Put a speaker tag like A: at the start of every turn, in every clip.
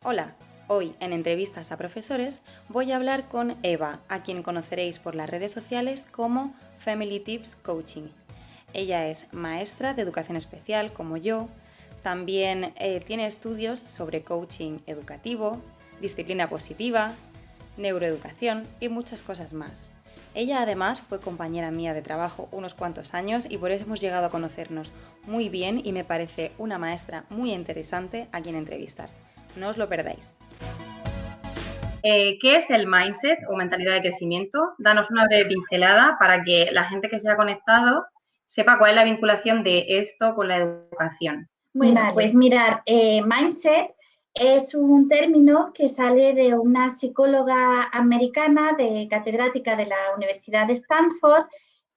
A: Hola, hoy en Entrevistas a Profesores voy a hablar con Eva, a quien conoceréis por las redes sociales como Family Tips Coaching. Ella es maestra de educación especial como yo, también tiene estudios sobre coaching educativo, disciplina positiva, neuroeducación y muchas cosas más. Ella además fue compañera mía de trabajo unos cuantos años y por eso hemos llegado a conocernos muy bien y me parece una maestra muy interesante a quien entrevistar. No os lo perdáis. ¿Qué es el mindset o mentalidad de crecimiento? Danos una breve pincelada para que la gente que se ha conectado sepa cuál es la vinculación de esto con la educación.
B: Bueno, pues mirar, mindset es un término que sale de una psicóloga americana, catedrática de la Universidad de Stanford,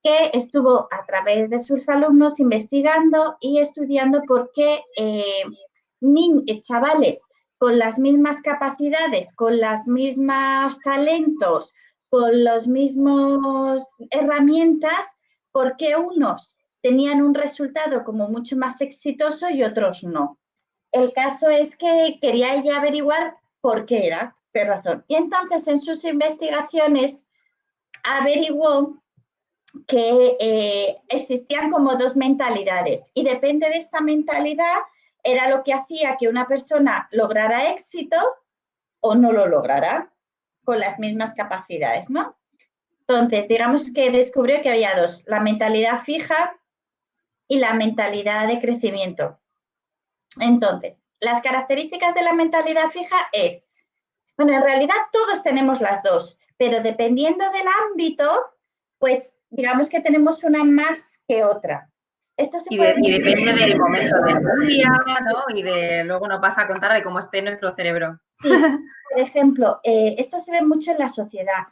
B: que estuvo a través de sus alumnos investigando y estudiando por qué chavales con las mismas capacidades, con los mismos talentos, con las mismas herramientas, por qué unos tenían un resultado como mucho más exitoso y otros no. El caso es que quería ella averiguar por qué era, qué razón. Y entonces en sus investigaciones averiguó que existían como dos mentalidades y depende de esta mentalidad era lo que hacía que una persona lograra éxito o no lo lograra con las mismas capacidades, ¿no? Entonces, digamos que descubrió que había dos, la mentalidad fija y la mentalidad de crecimiento. Entonces, las características de la mentalidad fija es, bueno, en realidad todos tenemos las dos, pero dependiendo del ámbito, pues digamos que tenemos una más que otra.
A: Esto se puede y depende del momento del día, ¿no? Y de luego nos vas a contar de cómo esté nuestro cerebro.
B: Sí, por ejemplo, esto se ve mucho en la sociedad,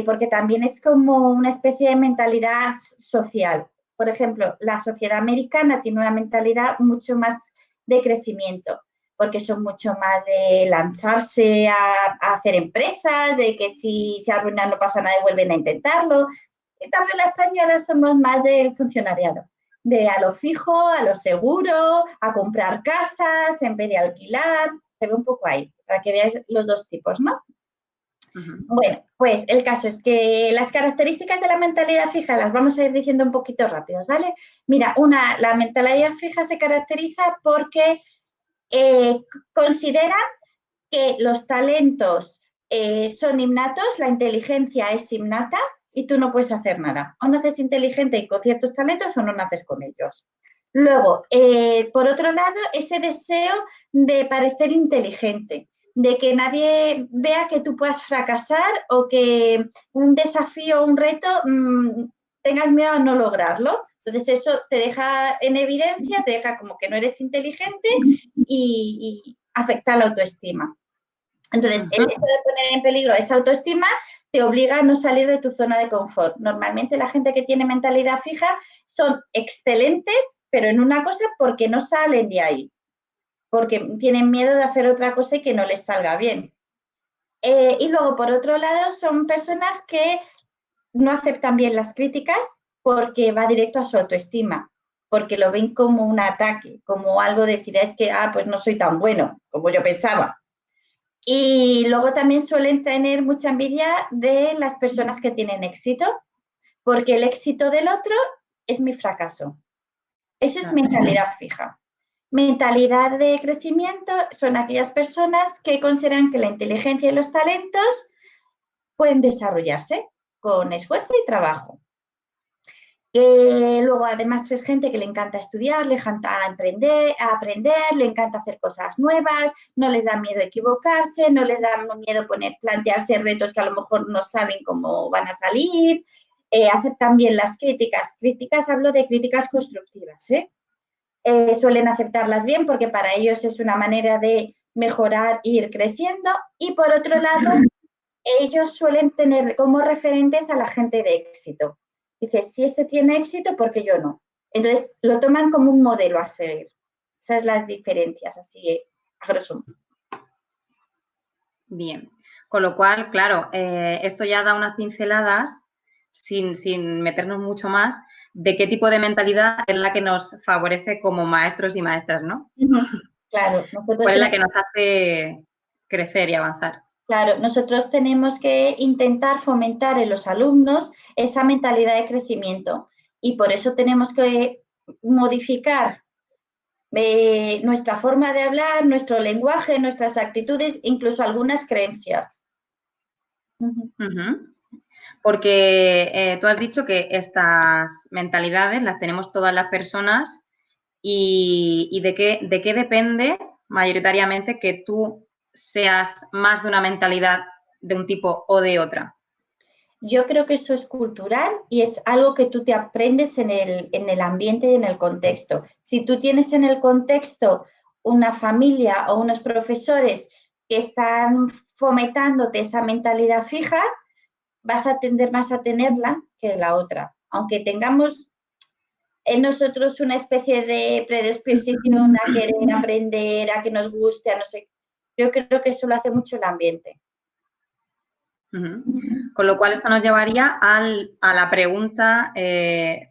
B: porque también es como una especie de mentalidad social. Por ejemplo, la sociedad americana tiene una mentalidad mucho más de crecimiento, porque son mucho más de lanzarse a hacer empresas, de que si se arruinan no pasa nada y vuelven a intentarlo. En cambio, la española somos más del funcionariado, de a lo fijo, a lo seguro, a comprar casas en vez de alquilar. Se ve un poco ahí, para que veáis los dos tipos, ¿no? Bueno, pues el caso es que las características de la mentalidad fija las vamos a ir diciendo un poquito rápidos, ¿vale? Mira, la mentalidad fija se caracteriza porque consideran que los talentos son innatos, la inteligencia es innata y tú no puedes hacer nada. O naces inteligente y con ciertos talentos o no naces con ellos. Luego, por otro lado, ese deseo de parecer inteligente, de que nadie vea que tú puedas fracasar o que un desafío o un reto tengas miedo a no lograrlo. Entonces eso te deja en evidencia, te deja como que no eres inteligente y afecta la autoestima. Entonces, el hecho de poner en peligro esa autoestima te obliga a no salir de tu zona de confort. Normalmente la gente que tiene mentalidad fija son excelentes, pero en una cosa porque no salen de ahí, porque tienen miedo de hacer otra cosa y que no les salga bien. Y luego, por otro lado, son personas que no aceptan bien las críticas porque va directo a su autoestima, porque lo ven como un ataque, como algo de decir, es que, pues no soy tan bueno como yo pensaba. Y luego también suelen tener mucha envidia de las personas que tienen éxito, porque el éxito del otro es mi fracaso. Eso es mentalidad fija. Mentalidad de crecimiento son aquellas personas que consideran que la inteligencia y los talentos pueden desarrollarse con esfuerzo y trabajo. Luego, además, es gente que le encanta estudiar, le encanta aprender, le encanta hacer cosas nuevas, no les da miedo equivocarse, no les da miedo plantearse retos que a lo mejor no saben cómo van a salir, aceptan bien las críticas. Críticas, hablo de críticas constructivas, suelen aceptarlas bien porque para ellos es una manera de mejorar e ir creciendo. Y por otro lado, ellos suelen tener como referentes a la gente de éxito. Dice, si ese tiene éxito, ¿por qué yo no? Entonces, lo toman como un modelo a seguir. Esas son las diferencias, así a grosso modo.
A: Bien, con lo cual, claro, esto ya da unas pinceladas, sin meternos mucho más, de qué tipo de mentalidad es la que nos favorece como maestros y maestras, ¿no?
B: Claro.
A: ¿Cuál es la que nos hace crecer y avanzar.
B: Claro, nosotros tenemos que intentar fomentar en los alumnos esa mentalidad de crecimiento y por eso tenemos que modificar nuestra forma de hablar, nuestro lenguaje, nuestras actitudes, incluso algunas creencias.
A: Porque tú has dicho que estas mentalidades las tenemos todas las personas y de qué depende mayoritariamente que tú seas más de una mentalidad de un tipo o de otra.
B: Yo creo que eso es cultural y es algo que tú te aprendes en el ambiente y en el contexto. Si tú tienes en el contexto una familia o unos profesores que están fomentándote esa mentalidad fija, vas a tender más a tenerla que la otra. Aunque tengamos en nosotros una especie de predisposición a querer aprender, a que nos guste, a no sé. Yo creo que eso lo hace mucho el ambiente.
A: Con lo cual, esto nos llevaría a la pregunta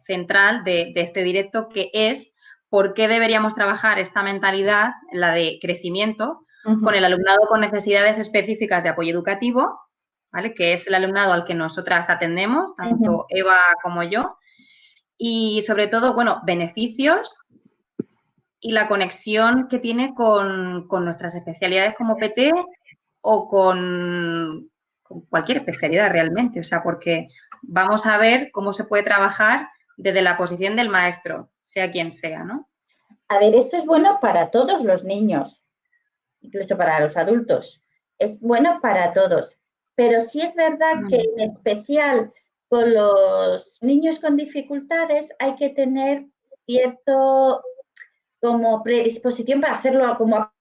A: central de este directo, que es ¿por qué deberíamos trabajar esta mentalidad, la de crecimiento, con el alumnado con necesidades específicas de apoyo educativo, ¿vale? Que es el alumnado al que nosotras atendemos, tanto Eva como yo, y sobre todo, bueno, beneficios y la conexión que tiene con nuestras especialidades como PT o con cualquier especialidad realmente, o sea, porque vamos a ver cómo se puede trabajar desde la posición del maestro, sea quien sea, ¿no?
B: A ver, esto es bueno para todos los niños, incluso para los adultos. Es bueno para todos, pero sí es verdad que en especial con los niños con dificultades hay que tener cierto como predisposición para hacerlo como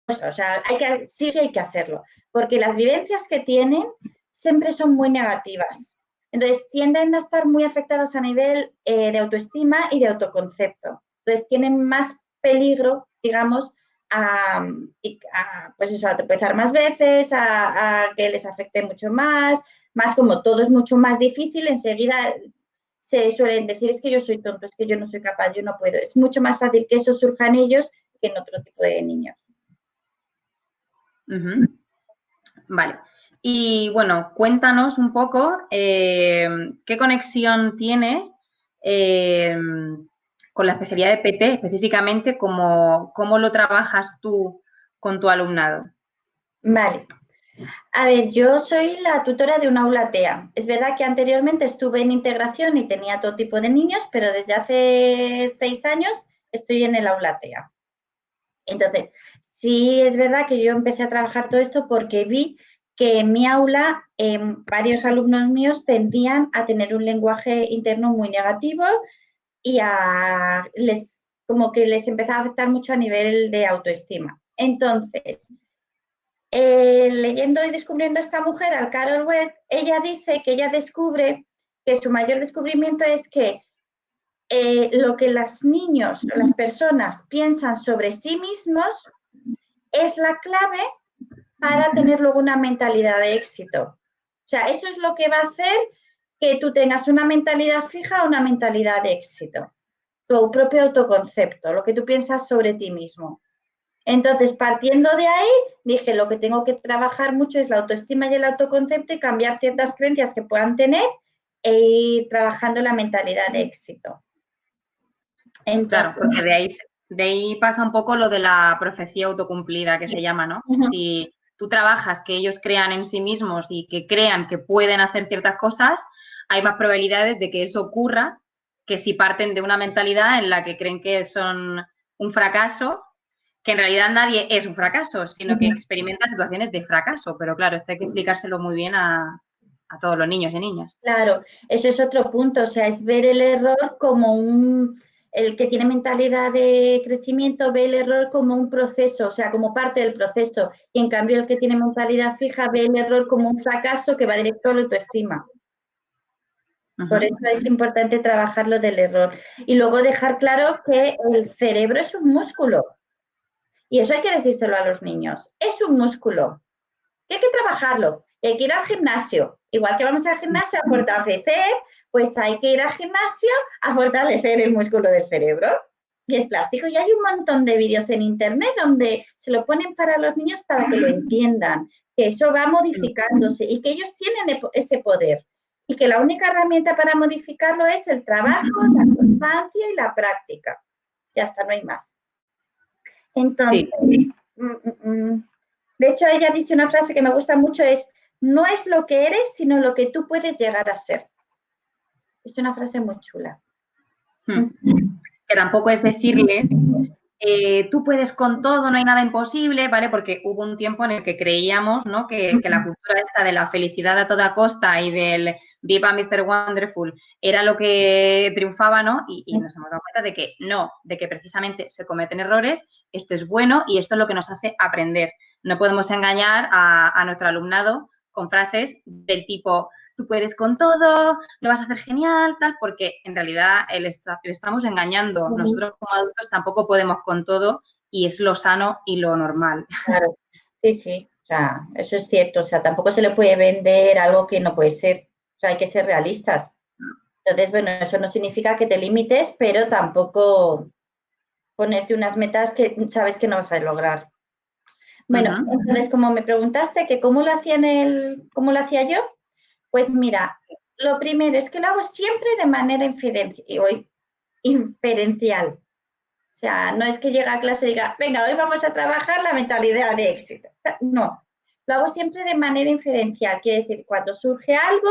B: o sea, sí hay que hacerlo, porque las vivencias que tienen siempre son muy negativas. Entonces, tienden a estar muy afectados a nivel de autoestima y de autoconcepto. Entonces, tienen más peligro, digamos, pues eso, a tropezar más veces, a que les afecte mucho más como todo es mucho más difícil, enseguida se suelen decir es que yo soy tonto, es que yo no soy capaz, yo no puedo. Es mucho más fácil que eso surja en ellos que en otro tipo de niños.
A: Vale. Y bueno, cuéntanos un poco qué conexión tiene con la especialidad de PT, específicamente cómo lo trabajas tú con tu alumnado.
B: Vale. A ver, yo soy la tutora de un aula TEA. Es verdad que anteriormente estuve en integración y tenía todo tipo de niños, pero desde hace 6 años estoy en el aula TEA. Entonces, sí es verdad que yo empecé a trabajar todo esto porque vi que en mi aula varios alumnos míos tendían a tener un lenguaje interno muy negativo y como que les empezaba a afectar mucho a nivel de autoestima. Entonces, leyendo y descubriendo a esta mujer, al Carol Webb, ella dice que ella descubre que su mayor descubrimiento es que lo que los niños, las personas piensan sobre sí mismos es la clave para tener luego una mentalidad de éxito. O sea, eso es lo que va a hacer que tú tengas una mentalidad fija o una mentalidad de éxito. Tu propio autoconcepto, lo que tú piensas sobre ti mismo. Entonces, partiendo de ahí, dije, lo que tengo que trabajar mucho es la autoestima y el autoconcepto y cambiar ciertas creencias que puedan tener e ir trabajando la mentalidad de éxito.
A: Entonces, claro, porque de ahí pasa un poco lo de la profecía autocumplida que se llama, ¿no? Si tú trabajas que ellos crean en sí mismos y que crean que pueden hacer ciertas cosas, hay más probabilidades de que eso ocurra que si parten de una mentalidad en la que creen que son un fracaso, que en realidad nadie es un fracaso, sino que experimenta situaciones de fracaso. Pero claro, esto hay que explicárselo muy bien a todos los niños y niñas.
B: Claro, eso es otro punto, o sea, es ver el error como el que tiene mentalidad de crecimiento ve el error como un proceso, o sea, como parte del proceso, y en cambio el que tiene mentalidad fija ve el error como un fracaso que va directo a la autoestima. Por eso es importante trabajar lo del error. Y luego dejar claro que el cerebro es un músculo. Y eso hay que decírselo a los niños. Es un músculo. Que hay que trabajarlo. Y hay que ir al gimnasio. Igual que vamos al gimnasio a fortalecer, pues hay que ir al gimnasio a fortalecer el músculo del cerebro. y es plástico. Y hay un montón de vídeos en internet donde se lo ponen para los niños para que lo entiendan, que eso va modificándose y que ellos tienen ese poder. Y que la única herramienta para modificarlo es el trabajo, la constancia y la práctica. Ya está, no hay más. Entonces, sí. De hecho, ella dice una frase que me gusta mucho, es, no es lo que eres, sino lo que tú puedes llegar a ser. Es una frase muy chula.
A: Que tampoco es decirles, tú puedes con todo, no hay nada imposible, ¿vale? Porque hubo un tiempo en el que creíamos, ¿no? Que la cultura esta de la felicidad a toda costa y del viva Mr. Wonderful era lo que triunfaba, ¿no? Y nos hemos dado cuenta de que no, de que precisamente se cometen errores, esto es bueno y esto es lo que nos hace aprender. No podemos engañar a nuestro alumnado con frases del tipo, tú puedes con todo, lo vas a hacer genial, tal, porque en realidad le estamos engañando. Nosotros como adultos tampoco podemos con todo y es lo sano y lo normal.
B: Claro, sí, sí, o sea, eso es cierto, o sea, tampoco se le puede vender algo que no puede ser, o sea, hay que ser realistas. Entonces, bueno, eso no significa que te limites, pero tampoco ponerte unas metas que sabes que no vas a lograr. Bueno, entonces, como me preguntaste que cómo lo hacía yo, pues mira, lo primero es que lo hago siempre de manera inferencial. O sea, no es que llegue a clase y diga, venga, hoy vamos a trabajar la mentalidad de éxito. No, lo hago siempre de manera inferencial. Quiere decir, cuando surge algo,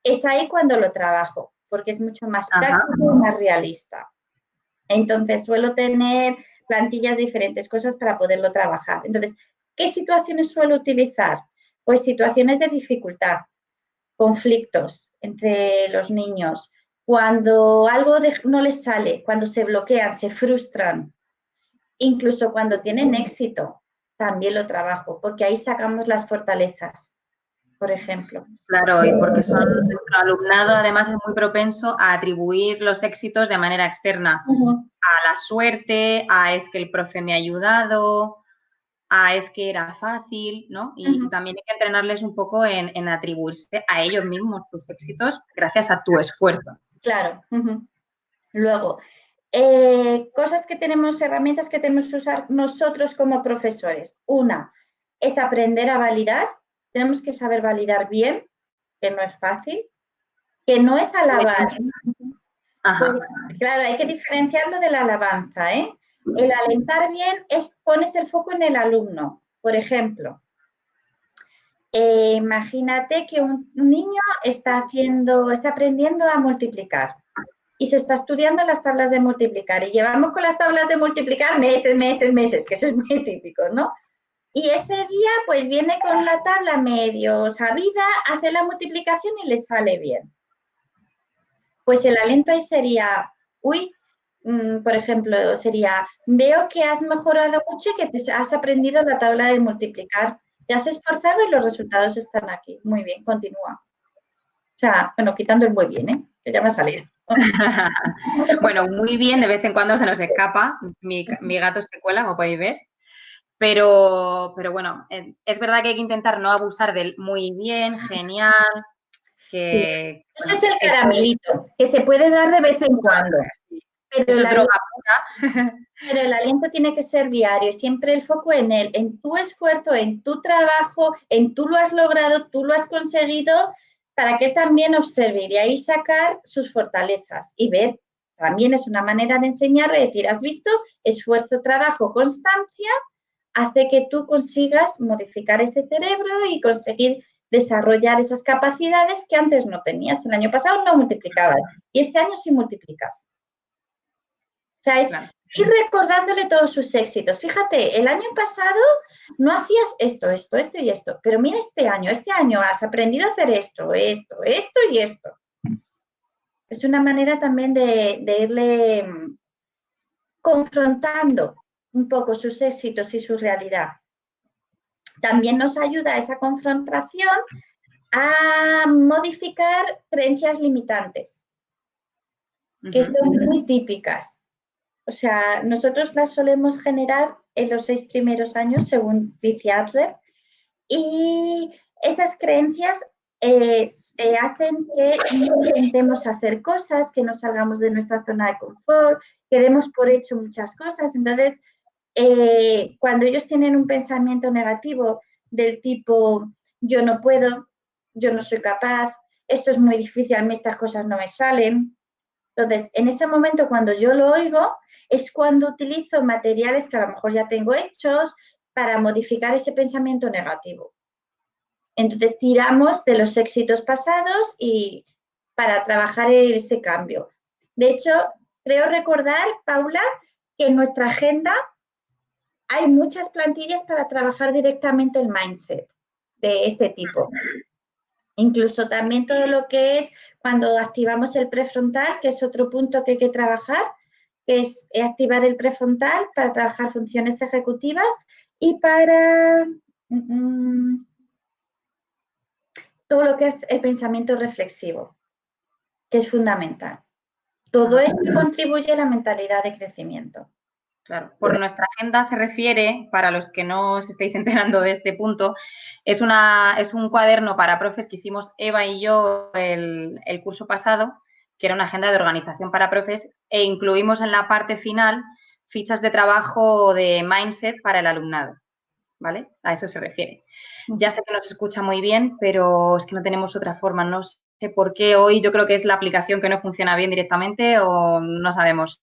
B: es ahí cuando lo trabajo, porque es mucho más práctico y más realista. Entonces, suelo tener plantillas de diferentes cosas para poderlo trabajar. Entonces, ¿qué situaciones suelo utilizar? Pues situaciones de dificultad, conflictos entre los niños, cuando algo no les sale, cuando se bloquean, se frustran, incluso cuando tienen éxito, también lo trabajo, porque ahí sacamos las fortalezas, por ejemplo.
A: Claro, y porque nuestro alumnado además es muy propenso a atribuir los éxitos de manera externa, a la suerte, a es que el profe me ha ayudado, a es que era fácil, ¿no? Y también hay que entrenarles un poco en atribuirse a ellos mismos sus éxitos gracias a tu esfuerzo.
B: Claro. Luego, cosas que tenemos, herramientas que tenemos que usar nosotros como profesores. Una es aprender a validar. Tenemos que saber validar bien, que no es fácil, que no es alabar. Pues, claro, hay que diferenciarlo de la alabanza, ¿eh? El alentar bien es pones el foco en el alumno. Por ejemplo, imagínate que un niño está aprendiendo a multiplicar y se está estudiando las tablas de multiplicar y llevamos con las tablas de multiplicar meses, que eso es muy típico, ¿no? Y ese día pues viene con la tabla medio sabida, hace la multiplicación y le sale bien. Pues el alento ahí sería, por ejemplo, sería, veo que has mejorado mucho y que has aprendido la tabla de multiplicar. Te has esforzado y los resultados están aquí. Muy bien, continúa. O sea, bueno, quitando el muy bien, ¿eh? Que ya me ha salido.
A: Bueno, muy bien, de vez en cuando se nos escapa. Mi gato se cuela, como podéis ver. Pero bueno, es verdad que hay que intentar no abusar del muy bien, genial. Que,
B: sí. Eso es el caramelito, que se puede dar de vez en cuando. Pero
A: eso es droga pura.
B: Pero el aliento tiene que ser diario y siempre el foco en tu esfuerzo, en tu trabajo, en tú lo has logrado, tú lo has conseguido, para que también observe y de ahí sacar sus fortalezas y ver. También es una manera de enseñar, de decir, has visto, esfuerzo, trabajo, constancia, hace que tú consigas modificar ese cerebro y conseguir desarrollar esas capacidades que antes no tenías. El año pasado no multiplicabas y este año sí multiplicas. O sea, es ir recordándole todos sus éxitos. Fíjate, el año pasado no hacías esto y esto, pero mira este año has aprendido a hacer esto y esto. Es una manera también de irle confrontando un poco sus éxitos y su realidad. También nos ayuda esa confrontación a modificar creencias limitantes, que son muy típicas. O sea, nosotros las solemos generar en los 6 primeros años, según dice Adler, y esas creencias hacen que no intentemos hacer cosas, que no salgamos de nuestra zona de confort, que demos por hecho muchas cosas. Entonces, cuando ellos tienen un pensamiento negativo del tipo, yo no puedo, yo no soy capaz, esto es muy difícil, a mí estas cosas no me salen. Entonces, en ese momento, cuando yo lo oigo, es cuando utilizo materiales que a lo mejor ya tengo hechos para modificar ese pensamiento negativo. Entonces, tiramos de los éxitos pasados y para trabajar ese cambio. De hecho, creo recordar, Paula, que en nuestra agenda hay muchas plantillas para trabajar directamente el mindset de este tipo. Incluso también todo lo que es cuando activamos el prefrontal, que es otro punto que hay que trabajar, que es activar el prefrontal para trabajar funciones ejecutivas y para todo lo que es el pensamiento reflexivo, que es fundamental. Todo esto contribuye a la mentalidad de crecimiento.
A: Claro, por nuestra agenda se refiere, para los que no os estéis enterando de este punto, es un cuaderno para profes que hicimos Eva y yo el curso pasado, que era una agenda de organización para profes, e incluimos en la parte final fichas de trabajo de mindset para el alumnado, ¿vale? A eso se refiere. Ya sé que nos escucha muy bien, pero es que no tenemos otra forma, no sé por qué hoy, yo creo que es la aplicación que no funciona bien directamente o no sabemos.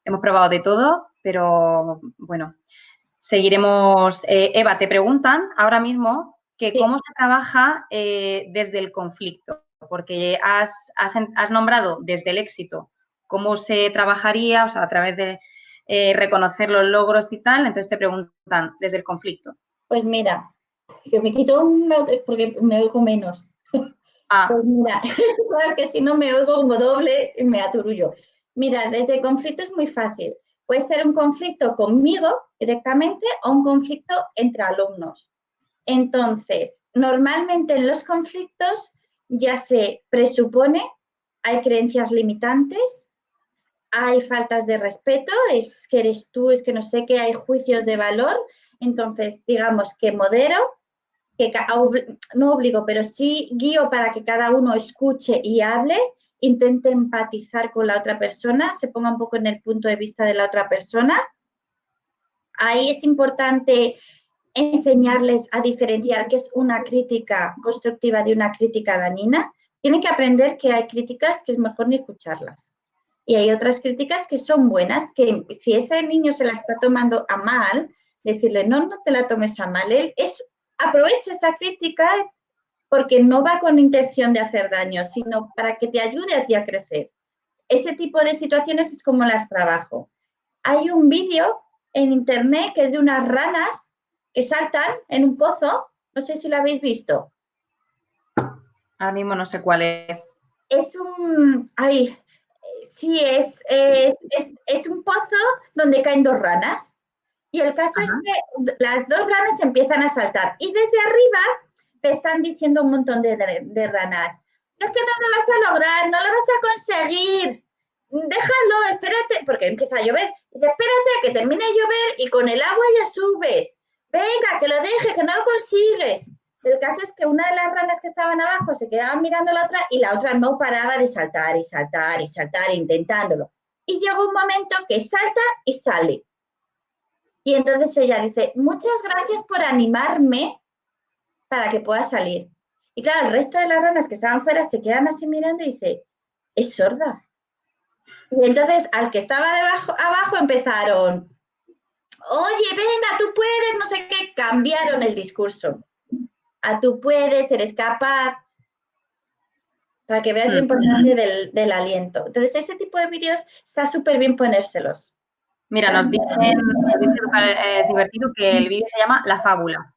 A: Hemos probado de todo, pero bueno, seguiremos. Eva, te preguntan ahora mismo que
B: Sí.
A: cómo se trabaja desde el conflicto, porque has nombrado desde el éxito cómo se trabajaría, o sea, a través de reconocer los logros y tal, entonces te preguntan desde el conflicto.
B: Pues mira, que me quito porque me oigo menos. Pues mira, es que si no me oigo como doble, me aturullo. Mira, desde conflicto es muy fácil. Puede ser un conflicto conmigo directamente o un conflicto entre alumnos. Entonces, normalmente en los conflictos ya se presupone, hay creencias limitantes, hay faltas de respeto, es que eres tú, es que no sé qué, hay juicios de valor. Entonces, digamos que modero, que no obligo, pero sí guío para que cada uno escuche y hable, intente empatizar con la otra persona, se ponga un poco en el punto de vista de la otra persona. Ahí es importante enseñarles a diferenciar qué es una crítica constructiva de una crítica dañina. Tienen que aprender que hay críticas que es mejor ni escucharlas. Y hay otras críticas que son buenas, que si ese niño se la está tomando a mal, decirle, no, no te la tomes a mal. Él aprovecha esa crítica porque no va con intención de hacer daño, sino para que te ayude a ti a crecer. Ese tipo de situaciones es como las trabajo. Hay un vídeo en internet que es de unas ranas que saltan en un pozo, no sé si lo habéis visto.
A: Ahora mismo no sé cuál es.
B: Es un, ay, sí, es un pozo donde caen dos ranas. Y el caso es que las dos ranas empiezan a saltar y desde arriba te están diciendo un montón de ranas, es que no lo vas a lograr, no lo vas a conseguir, déjalo, espérate, porque empieza a llover, dice, espérate a que termine de llover y con el agua ya subes, venga, que lo dejes, que no lo consigues. El caso es que una de las ranas que estaban abajo se quedaba mirando a la otra y la otra no paraba de saltar y saltar y saltar intentándolo. Y llegó un momento que salta y sale. Y entonces ella dice, muchas gracias por animarme para que pueda salir. Y claro, el resto de las ranas que estaban fuera se quedan así mirando y dice, es sorda. Y entonces al que estaba abajo empezaron, oye, venga, tú puedes, no sé qué, cambiaron el discurso. A tú puedes, eres capaz, para que veas la importancia del aliento. Entonces ese tipo de vídeos está súper bien ponérselos.
A: Mira, nos dicen, es divertido, que el vídeo se llama La Fábula.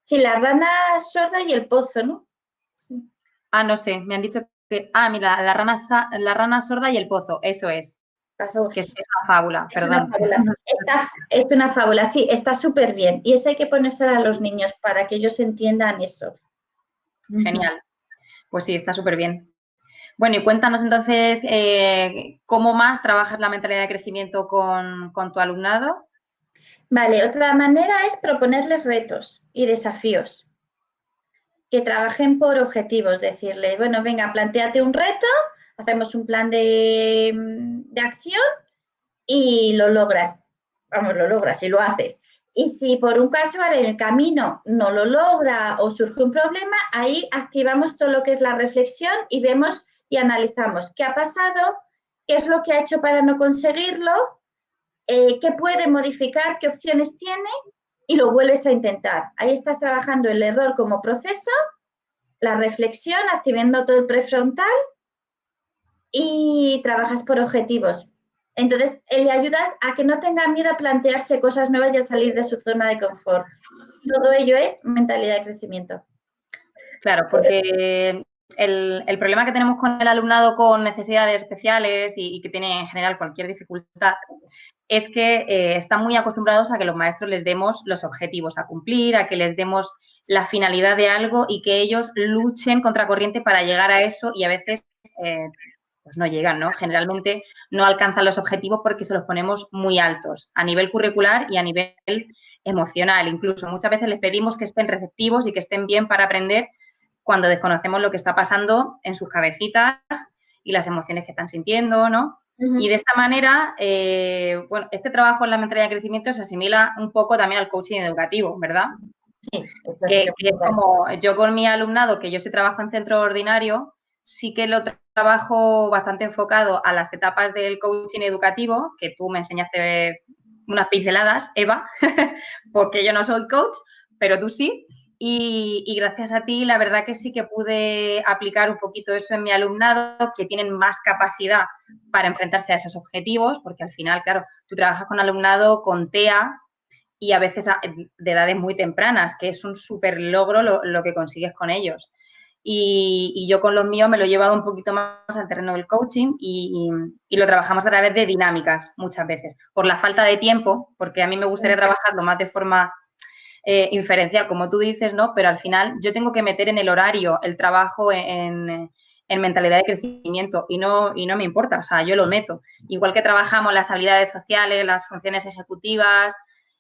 B: Sí, la rana sorda y el pozo, ¿no? Sí.
A: Ah, no sé, me han dicho que, mira, la rana sorda y el pozo, eso es. Que es una fábula,
B: Es una
A: perdón.
B: fábula. Es una fábula, sí, está súper bien. Y eso hay que ponérselo a los niños para que ellos entiendan eso.
A: Genial. Pues sí, está súper bien. Bueno, y cuéntanos entonces cómo más trabajas la mentalidad de crecimiento con tu alumnado.
B: Vale, otra manera es proponerles retos y desafíos. que trabajen por objetivos, decirle, bueno, venga, plantéate un reto, hacemos un plan de acción y lo logras. Vamos, lo logras y lo haces. Y si por un casual en el camino no lo logra o surge un problema, ahí activamos todo lo que es la reflexión y vemos y analizamos qué ha pasado, qué es lo que ha hecho para no conseguirlo, qué puede modificar, qué opciones tiene y lo vuelves a intentar. Ahí estás trabajando el error como proceso, la reflexión, activando todo el prefrontal y trabajas por objetivos. Entonces, le ayudas a que no tenga miedo a plantearse cosas nuevas y a salir de su zona de confort. Todo ello es mentalidad de crecimiento.
A: Claro, porque el problema que tenemos con el alumnado con necesidades especiales y que tiene en general cualquier dificultad es que están muy acostumbrados a que los maestros les demos los objetivos a cumplir, a que les demos la finalidad de algo y que ellos luchen contra corriente para llegar a eso y a veces pues no llegan, ¿no? Generalmente no alcanzan los objetivos porque se los ponemos muy altos a nivel curricular y a nivel emocional. Incluso muchas veces les pedimos que estén receptivos y que estén bien para aprender cuando desconocemos lo que está pasando en sus cabecitas y las emociones que están sintiendo, ¿no? Y de esta manera, bueno, este trabajo en la mentalidad de crecimiento se asimila un poco también al coaching educativo, ¿verdad?
B: Sí,
A: Que es como yo con mi alumnado, que yo sí trabajo en centro ordinario, sí que lo trabajo bastante enfocado a las etapas del coaching educativo, que tú me enseñaste unas pinceladas, Eva, porque yo no soy coach, pero tú sí. Y gracias a ti, la verdad que sí que pude aplicar un poquito eso en mi alumnado, que tienen más capacidad para enfrentarse a esos objetivos, porque al final, claro, tú trabajas con alumnado con TEA y a veces de edades muy tempranas, que es un súper logro lo que consigues con ellos. Y yo con los míos me lo he llevado un poquito más al terreno del coaching y lo trabajamos a través de dinámicas muchas veces, por la falta de tiempo, porque a mí me gustaría trabajarlo más de forma inferencial, como tú dices, ¿no? Pero al final yo tengo que meter en el horario el trabajo en mentalidad de crecimiento y no me importa, o sea, yo lo meto. Igual que trabajamos las habilidades sociales, las funciones ejecutivas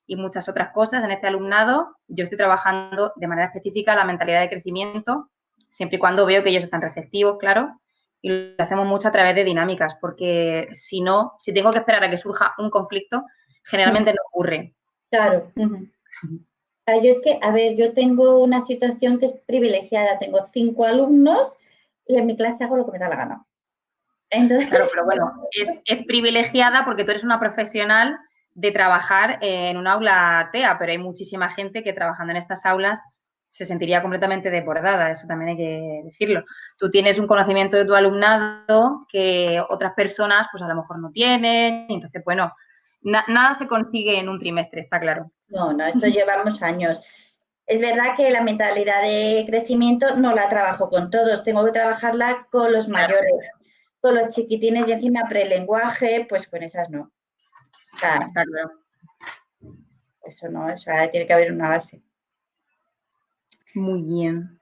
A: y muchas otras cosas en este alumnado, yo estoy trabajando de manera específica la mentalidad de crecimiento, siempre y cuando veo que ellos están receptivos, claro, y lo hacemos mucho a través de dinámicas, porque si no, si tengo que esperar a que surja un conflicto, generalmente no ocurre.
B: Claro. Yo es que, a ver, yo tengo una situación que es privilegiada. Tengo 5 alumnos y en mi clase hago lo que me da la gana. Entonces,
A: claro, pero bueno, es privilegiada porque tú eres una profesional de trabajar en un aula TEA, pero hay muchísima gente que trabajando en estas aulas se sentiría completamente desbordada, eso también hay que decirlo. Tú tienes un conocimiento de tu alumnado que otras personas pues a lo mejor no tienen, y entonces, bueno, nada se consigue en un trimestre, está claro.
B: no, esto llevamos años. Es verdad que la mentalidad de crecimiento no la trabajo con todos, tengo que trabajarla con los mayores, con los chiquitines y encima prelenguaje, pues con esas no. O sea,
A: Está claro.
B: eso no, eso tiene que haber una base.
A: Muy bien.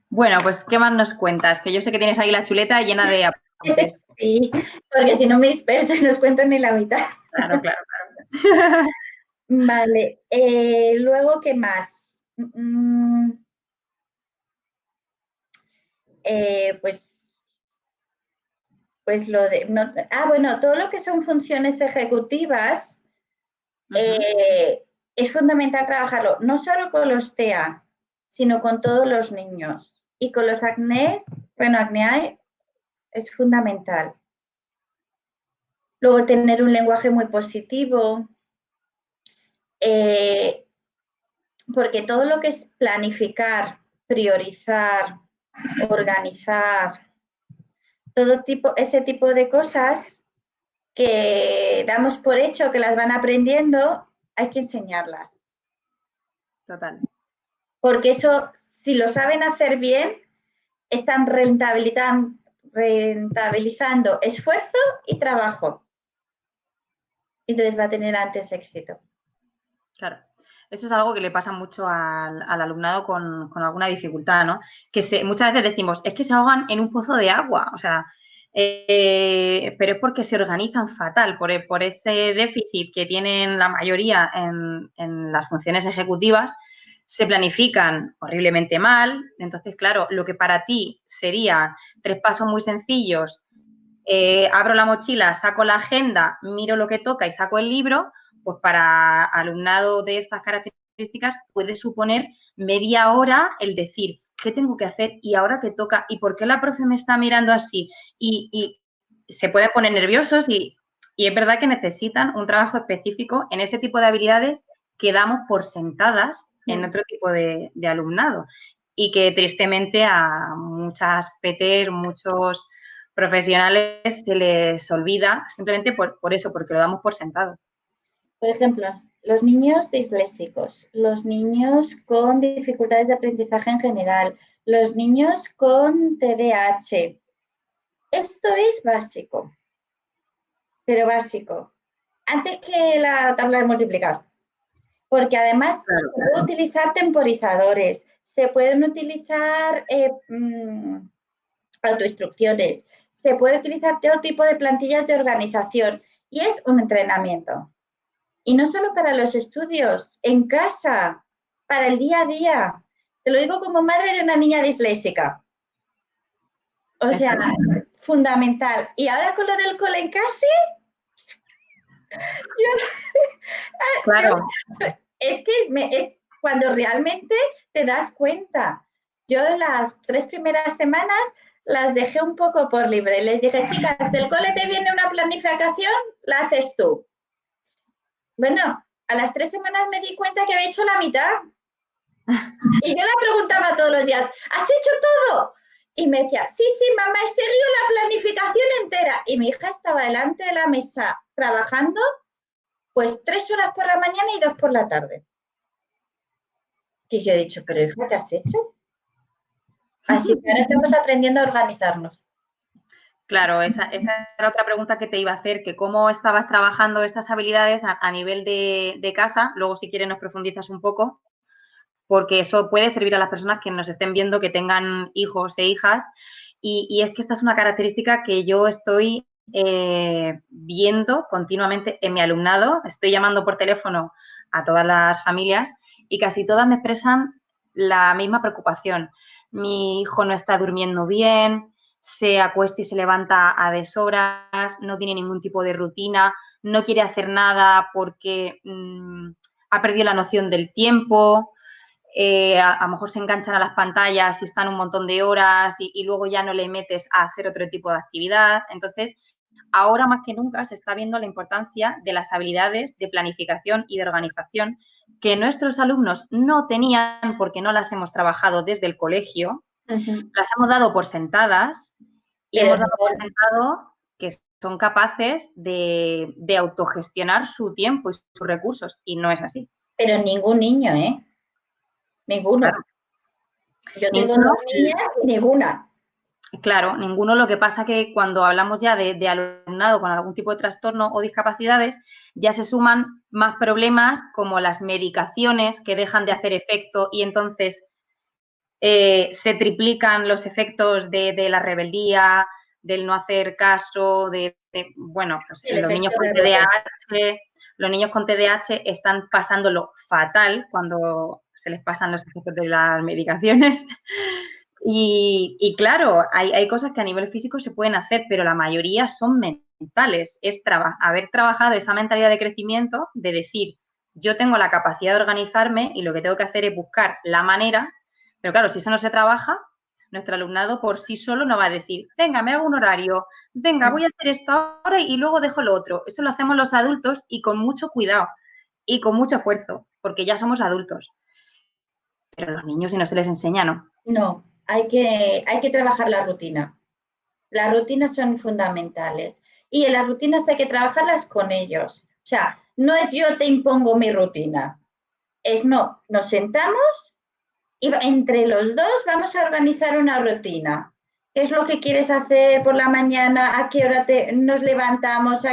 A: Bueno, pues, ¿qué más nos cuentas? Que yo sé que tienes ahí la chuleta llena de apuntes.
B: Sí, porque si no me disperso y no os cuento ni la mitad.
A: Claro, claro, claro.
B: Vale, luego, ¿qué más? Pues lo de... No, bueno, todo lo que son funciones ejecutivas es fundamental trabajarlo, no solo con los TEA, sino con todos los niños. Y con los acnés, bueno, acné es fundamental. Luego tener un lenguaje muy positivo, porque todo lo que es planificar, priorizar, organizar, ese tipo de cosas que damos por hecho que las van aprendiendo, hay que enseñarlas.
A: Total.
B: Porque eso, si lo saben hacer bien, están rentabilizando esfuerzo y trabajo. Entonces va a tener antes éxito.
A: Claro. Eso es algo que le pasa mucho al alumnado con alguna dificultad, ¿no? Que muchas veces decimos, es que se ahogan en un pozo de agua, o sea, pero es porque se organizan fatal, por ese déficit que tienen la mayoría en las funciones ejecutivas, se planifican horriblemente mal. Entonces, claro, lo que para ti sería 3 pasos muy sencillos, abro la mochila, saco la agenda, miro lo que toca y saco el libro, pues para alumnado de estas características puede suponer media hora el decir, ¿qué tengo que hacer? ¿Y ahora qué toca? ¿Y por qué la profe me está mirando así? Y se pueden poner nerviosos y es verdad que necesitan un trabajo específico en ese tipo de habilidades que damos por sentadas en otro tipo de alumnado y que tristemente a muchas PTs, muchos profesionales se les olvida simplemente por eso, porque lo damos por sentado.
B: Por ejemplo, los niños disléxicos, los niños con dificultades de aprendizaje en general, los niños con TDAH. Esto es básico, pero básico. Antes que la tabla de multiplicar. Porque además
A: Claro.
B: se pueden utilizar temporizadores, se pueden utilizar autoinstrucciones, se puede utilizar todo tipo de plantillas de organización y es un entrenamiento. Y no solo para los estudios, en casa, para el día a día. Te lo digo como madre de una niña disléxica. O sea, fundamental. Y ahora con lo del cole en casa,
A: Claro.
B: es que es cuando realmente te das cuenta. Yo las 3 primeras semanas las dejé un poco por libre. Les dije, chicas, del cole te viene una planificación, la haces tú. Bueno, a las 3 semanas me di cuenta que había hecho la mitad. Y yo la preguntaba todos los días, ¿has hecho todo? Y me decía, sí, mamá, he seguido la planificación entera. Y mi hija estaba delante de la mesa trabajando, pues 3 horas por la mañana y 2 por la tarde. Y yo he dicho, pero hija, ¿qué has hecho? Así que ahora estamos aprendiendo a organizarnos.
A: Claro, esa era otra pregunta que te iba a hacer, que cómo estabas trabajando estas habilidades a nivel de casa. Luego, si quieres, nos profundizas un poco, porque eso puede servir a las personas que nos estén viendo, que tengan hijos e hijas. Y es que esta es una característica que yo estoy viendo continuamente en mi alumnado. Estoy llamando por teléfono a todas las familias y casi todas me expresan la misma preocupación. Mi hijo no está durmiendo bien, se acuesta y se levanta a deshoras, no tiene ningún tipo de rutina, no quiere hacer nada porque ha perdido la noción del tiempo. A lo mejor se enganchan a las pantallas y están un montón de horas y luego ya no le metes a hacer otro tipo de actividad. Entonces, ahora más que nunca se está viendo la importancia de las habilidades de planificación y de organización que nuestros alumnos no tenían porque no las hemos trabajado desde el colegio, las hemos dado por sentadas y hemos dado por sentado que son capaces de autogestionar su tiempo y sus recursos, y no es así.
B: Pero ningún niño, ¿eh? Ninguno.
A: Claro.
B: Yo tengo 2 niñas y ninguna.
A: Claro, ninguno. Lo que pasa que cuando hablamos ya de alumnado con algún tipo de trastorno o discapacidades, ya se suman más problemas como las medicaciones que dejan de hacer efecto y entonces se triplican los efectos de la rebeldía, del no hacer caso, bueno, pues los niños con TDAH están pasándolo fatal cuando se les pasan los efectos de las medicaciones. Y claro, hay cosas que a nivel físico se pueden hacer, pero la mayoría son mentales. Es haber trabajado esa mentalidad de crecimiento, de decir, yo tengo la capacidad de organizarme y lo que tengo que hacer es buscar la manera. Pero claro, si eso no se trabaja, nuestro alumnado por sí solo no va a decir, venga, me hago un horario, venga, voy a hacer esto ahora y luego dejo lo otro. Eso lo hacemos los adultos y con mucho cuidado y con mucho esfuerzo, porque ya somos adultos. Pero los niños, si no se les enseña, no.
B: No, hay que trabajar la rutina. Las rutinas son fundamentales y en las rutinas hay que trabajarlas con ellos. O sea, no es yo te impongo mi rutina, es no, nos sentamos y entre los dos vamos a organizar una rutina. ¿Qué es lo que quieres hacer por la mañana? ¿A qué hora nos levantamos?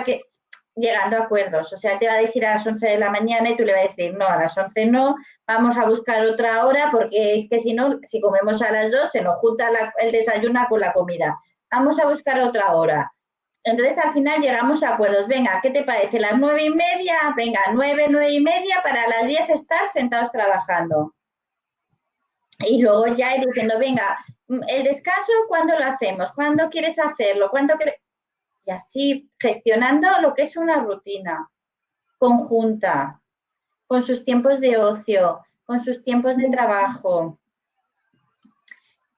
B: Llegando a acuerdos. O sea, te va a decir a las 11 de la mañana y tú le vas a decir, no, a las 11 no, vamos a buscar otra hora porque es que si no, si comemos a las 2 se nos junta el desayuno con la comida. Vamos a buscar otra hora. Entonces, al final llegamos a acuerdos. Venga, ¿qué te parece? Las 9:30, venga, 9:30, para las 10 estar sentados trabajando. Y luego ya ir diciendo, venga, el descanso, ¿cuándo lo hacemos? ¿Cuándo quieres hacerlo? Y así gestionando lo que es una rutina conjunta, con sus tiempos de ocio, con sus tiempos de trabajo.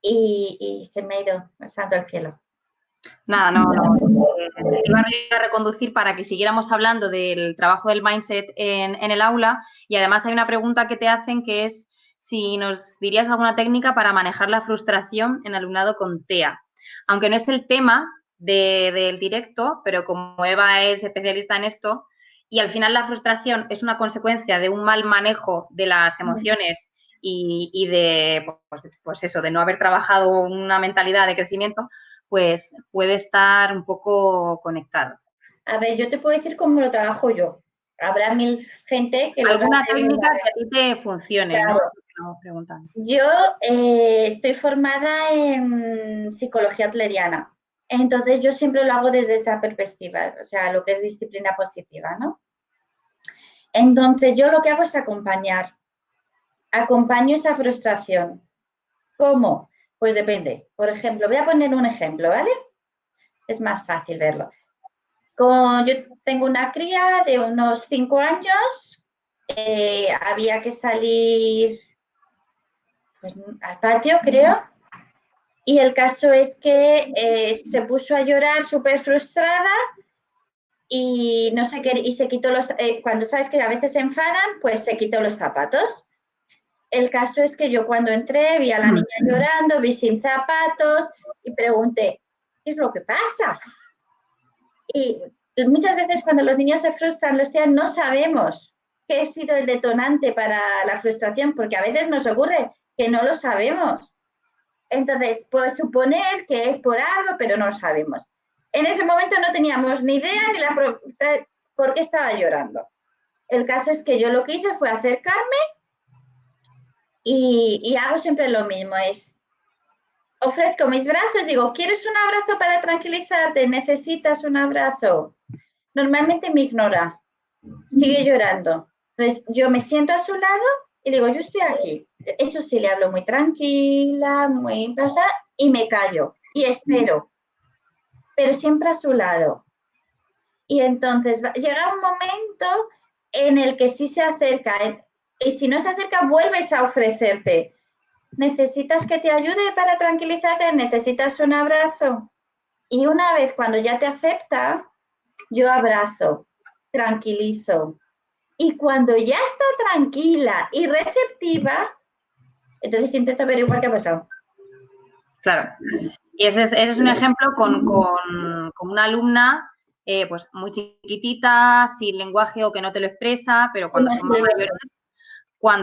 B: Y se me ha ido pasando al cielo.
A: Nada, no. Iba a reconducir para que siguiéramos hablando del trabajo del mindset en el aula, y además hay una pregunta que te hacen que es si nos dirías alguna técnica para manejar la frustración en alumnado con TEA. Aunque no es el tema del directo, pero como Eva es especialista en esto, y al final la frustración es una consecuencia de un mal manejo de las emociones y de, pues eso, de no haber trabajado una mentalidad de crecimiento, pues puede estar un poco conectado.
B: A ver, yo te puedo decir cómo lo trabajo yo. Habrá mil gente que lo
A: ¿Alguna
B: trabaje de mil
A: técnica que a
B: maneras.
A: ti te funcione, no?
B: Claro.
A: No preguntan.
B: Yo estoy formada en psicología atleriana, entonces yo siempre lo hago desde esa perspectiva, o sea, lo que es disciplina positiva, ¿no? Entonces yo lo que hago es acompañar, acompaño esa frustración. ¿Cómo? Pues depende. Por ejemplo, voy a poner un ejemplo, ¿vale? Es más fácil verlo. Yo tengo una cría de unos 5 años, había que salir pues, al patio, creo, y el caso es que se puso a llorar súper frustrada y no sé qué, y se quitó cuando sabes que a veces se enfadan, pues se quitó los zapatos. El caso es que yo cuando entré vi a la niña llorando, vi sin zapatos y pregunté, ¿qué es lo que pasa? Y muchas veces cuando los niños se frustran, los tías no sabemos qué ha sido el detonante para la frustración, porque a veces nos ocurre que no lo sabemos. Entonces, puedo suponer que es por algo, pero no lo sabemos. En ese momento no teníamos ni idea ni por qué estaba llorando. El caso es que yo lo que hice fue acercarme y hago siempre lo mismo, ofrezco mis brazos, digo, ¿quieres un abrazo para tranquilizarte? ¿Necesitas un abrazo? Normalmente me ignora, sigue llorando. Entonces yo me siento a su lado y digo, yo estoy aquí. Eso sí, le hablo muy tranquila, muy pausada y me callo y espero, pero siempre a su lado. Y entonces llega un momento en el que sí se acerca y si no se acerca vuelves a ofrecerte. ¿Necesitas que te ayude para tranquilizarte? ¿Necesitas un abrazo? Y una vez cuando ya te acepta, yo abrazo, tranquilizo. Y cuando ya está tranquila y receptiva, entonces intento averiguar qué ha pasado.
A: Claro. Y ese es un ejemplo con una alumna pues muy chiquitita, sin lenguaje o que no te lo expresa, pero cuando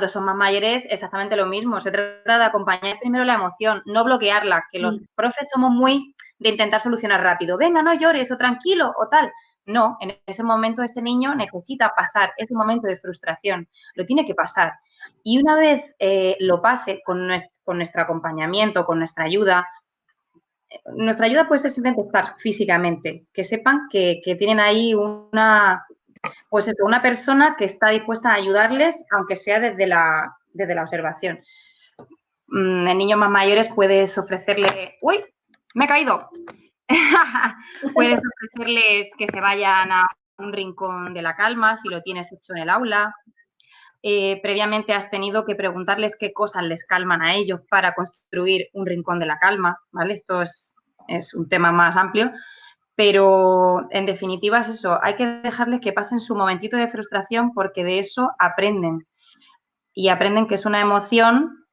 A: son más mayores, exactamente lo mismo. Se trata de acompañar primero la emoción, no bloquearla, que los profes somos muy de intentar solucionar rápido. Venga, no llores, o tranquilo, o tal. No, en ese momento ese niño necesita pasar ese momento de frustración, lo tiene que pasar. Y una vez lo pase con nuestro acompañamiento, con nuestra ayuda puede ser simplemente estar físicamente, que sepan que tienen ahí pues esto, una persona que está dispuesta a ayudarles, aunque sea desde la observación. En niños más mayores puedes ofrecerle... ¡Uy! ¡Me he caído! Puedes ofrecerles que se vayan a un rincón de la calma, si lo tienes hecho en el aula. Previamente has tenido que preguntarles qué cosas les calman a ellos para construir un rincón de la calma, ¿vale? Esto es un tema más amplio, pero en definitiva es eso, hay que dejarles que pasen su momentito de frustración porque de eso aprenden. Y aprenden que es una emoción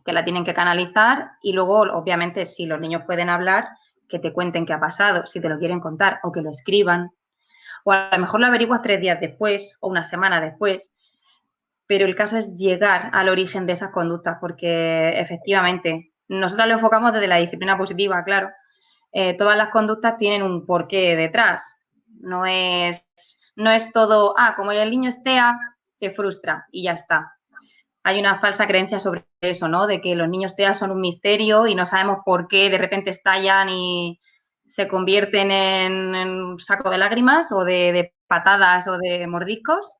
A: que la tienen que canalizar y luego, obviamente, si los niños pueden hablar, que te cuenten qué ha pasado, si te lo quieren contar o que lo escriban. O a lo mejor lo averiguas 3 días después o una semana después, pero el caso es llegar al origen de esas conductas porque efectivamente nosotros lo enfocamos desde la disciplina positiva, claro. Todas las conductas tienen un porqué detrás. No es todo, como el niño es TEA, se frustra y ya está. Hay una falsa creencia sobre eso, ¿no? De que los niños TEA son un misterio y no sabemos por qué de repente estallan y se convierten en un saco de lágrimas o de patadas o de mordiscos.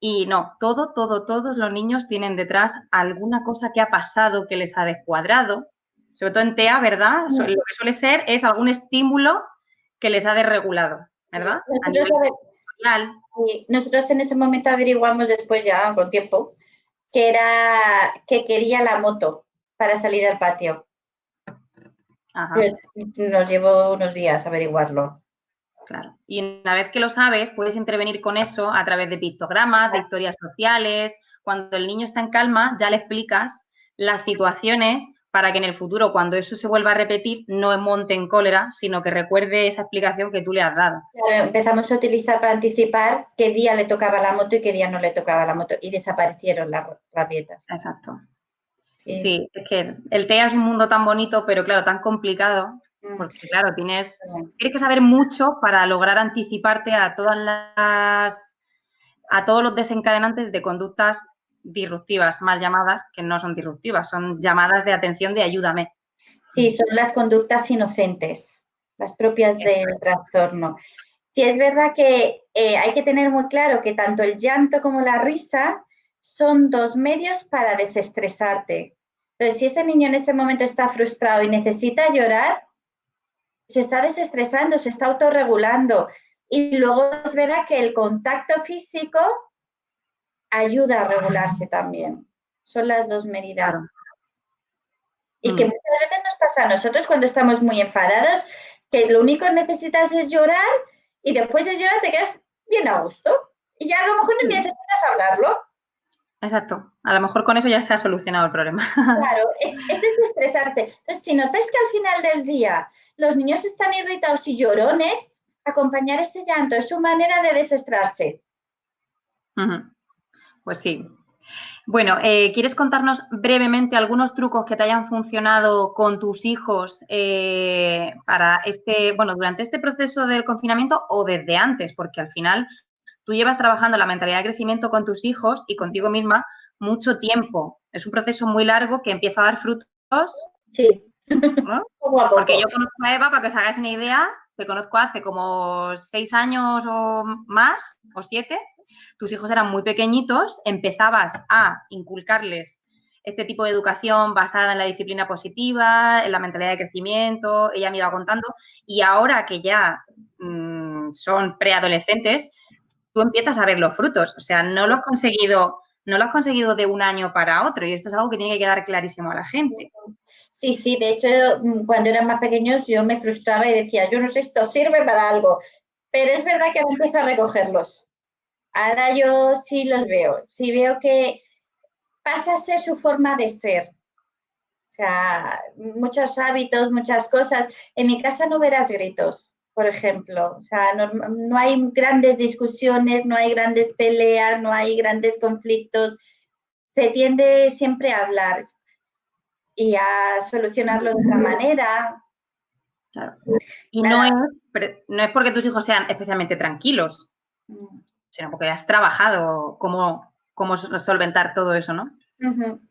A: Y no, todos los niños tienen detrás alguna cosa que ha pasado que les ha descuadrado, sobre todo en TEA, ¿verdad? Lo que suele ser es algún estímulo que les ha desregulado, ¿verdad? A nivel social.
B: Nosotros en ese momento averiguamos después ya con tiempo que quería la moto para salir al patio.
A: Ajá.
B: Nos llevó unos días averiguarlo.
A: Claro. Y una vez que lo sabes, puedes intervenir con eso a través de pictogramas, de historias sociales. Cuando el niño está en calma, ya le explicas las situaciones para que en el futuro, cuando eso se vuelva a repetir, no monte en cólera, sino que recuerde esa explicación que tú le has dado.
B: Claro, empezamos a utilizar para anticipar qué día le tocaba la moto y qué día no le tocaba la moto. Y desaparecieron las rabietas.
A: Exacto.
B: Sí,
A: es que el TEA es un mundo tan bonito, pero claro, tan complicado, porque claro, tienes que saber mucho para lograr anticiparte a todos los desencadenantes de conductas disruptivas, mal llamadas, que no son disruptivas, son llamadas de atención de ayúdame.
B: Sí, son las conductas inocentes, las propias del trastorno. Sí, es verdad que hay que tener muy claro que tanto el llanto como la risa son dos medios para desestresarte. Entonces, si ese niño en ese momento está frustrado y necesita llorar, se está desestresando, se está autorregulando. Y luego es verdad que el contacto físico ayuda a regularse también. Son las dos medidas.
A: Claro.
B: Y que muchas veces nos pasa a nosotros cuando estamos muy enfadados, que lo único que necesitas es llorar y después de llorar te quedas bien a gusto. Y ya a lo mejor no necesitas hablarlo.
A: Exacto. A lo mejor con eso ya se ha solucionado el problema.
B: Claro, es desestresarte. Entonces, si notáis que al final del día los niños están irritados y llorones, acompañar ese llanto es su manera de desestresarse.
A: Pues sí. Bueno, ¿quieres contarnos brevemente algunos trucos que te hayan funcionado con tus hijos para durante este proceso del confinamiento o desde antes? Porque al final tú llevas trabajando la mentalidad de crecimiento con tus hijos y contigo misma mucho tiempo. Es un proceso muy largo que empieza a dar frutos.
B: Sí.
A: ¿No?
B: Poco a poco.
A: Porque yo conozco a Eva, para que os hagáis una idea, te conozco hace como 6 años o más, o 7. Tus hijos eran muy pequeñitos, empezabas a inculcarles este tipo de educación basada en la disciplina positiva, en la mentalidad de crecimiento, ella me iba contando, y ahora que ya son preadolescentes, tú empiezas a ver los frutos, o sea, no lo has conseguido de un año para otro, y esto es algo que tiene que quedar clarísimo a la gente.
B: Sí, sí, de hecho, cuando eran más pequeños yo me frustraba y decía, yo no sé, esto sirve para algo, pero es verdad que ahora empiezo a recogerlos. Ahora yo sí los veo, sí veo que pasa a ser su forma de ser. O sea, muchos hábitos, muchas cosas. En mi casa no verás gritos, por ejemplo. O sea, no hay grandes discusiones, no hay grandes peleas, no hay grandes conflictos. Se tiende siempre a hablar y a solucionarlo de otra manera.
A: Claro. Y no es porque tus hijos sean especialmente tranquilos, sino porque has trabajado cómo solventar todo eso, ¿no?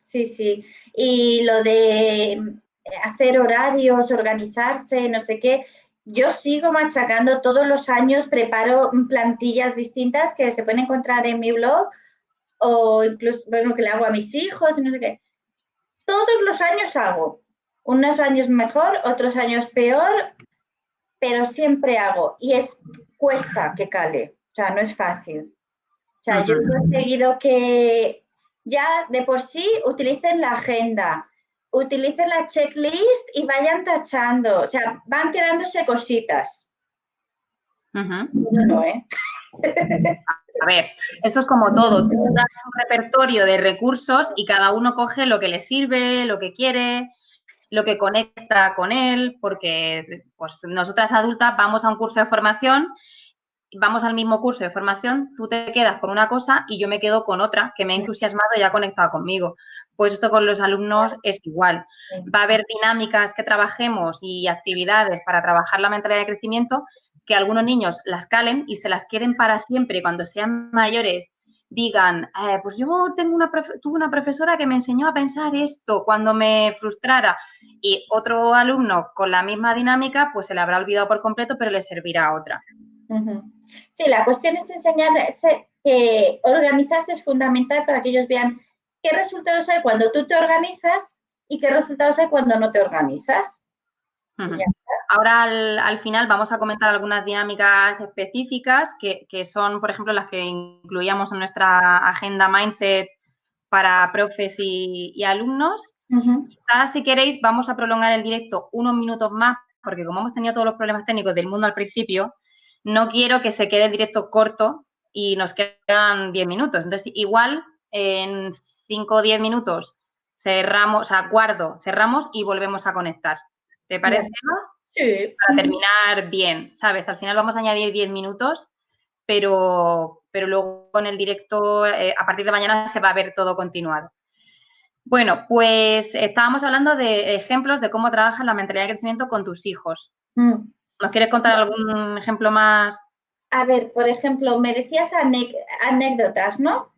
B: Sí, sí. Y lo de hacer horarios, organizarse, no sé qué, yo sigo machacando todos los años, preparo plantillas distintas que se pueden encontrar en mi blog o incluso, bueno, que le hago a mis hijos y no sé qué. Todos los años hago. Unos años mejor, otros años peor, pero siempre hago. Y cuesta que cale, o sea, no es fácil. O sea, yo he conseguido que ya de por sí utilicen la agenda, utilicen la checklist y vayan tachando. O sea, van quedándose cositas. No, ¿eh?
A: A ver, esto es como todo. Tú das un repertorio de recursos y cada uno coge lo que le sirve, lo que quiere, lo que conecta con él, porque pues, nosotras adultas vamos a un curso de formación, vamos al mismo curso de formación, tú te quedas con una cosa y yo me quedo con otra que me ha entusiasmado y ha conectado conmigo. Pues esto con los alumnos es igual. Va a haber dinámicas que trabajemos y actividades para trabajar la mentalidad de crecimiento que algunos niños las calen y se las queden para siempre y cuando sean mayores digan, pues yo tuve una profesora que me enseñó a pensar esto cuando me frustrara y otro alumno con la misma dinámica pues se le habrá olvidado por completo pero le servirá a otra.
B: Sí, la cuestión es enseñar que organizarse es fundamental para que ellos vean qué resultados hay cuando tú te organizas y qué resultados hay cuando no te organizas.
A: Uh-huh. Ahora al final vamos a comentar algunas dinámicas específicas que son, por ejemplo, las que incluíamos en nuestra agenda Mindset para profes y alumnos.
B: Uh-huh.
A: Quizás, si queréis, vamos a prolongar el directo unos minutos más, porque como hemos tenido todos los problemas técnicos del mundo al principio, no quiero que se quede el directo corto y nos quedan 10 minutos. Entonces, igual en 5 o 10 minutos cerramos, guardo, cerramos y volvemos a conectar. ¿Te parece?
B: Sí.
A: Para terminar bien, ¿sabes? Al final vamos a añadir 10 minutos, pero luego en el directo, a partir de mañana se va a ver todo continuado. Bueno, pues estábamos hablando de ejemplos de cómo trabajas la mentalidad de crecimiento con tus hijos. ¿Nos quieres contar algún ejemplo más?
B: A ver, por ejemplo, me decías anécdotas, ¿no?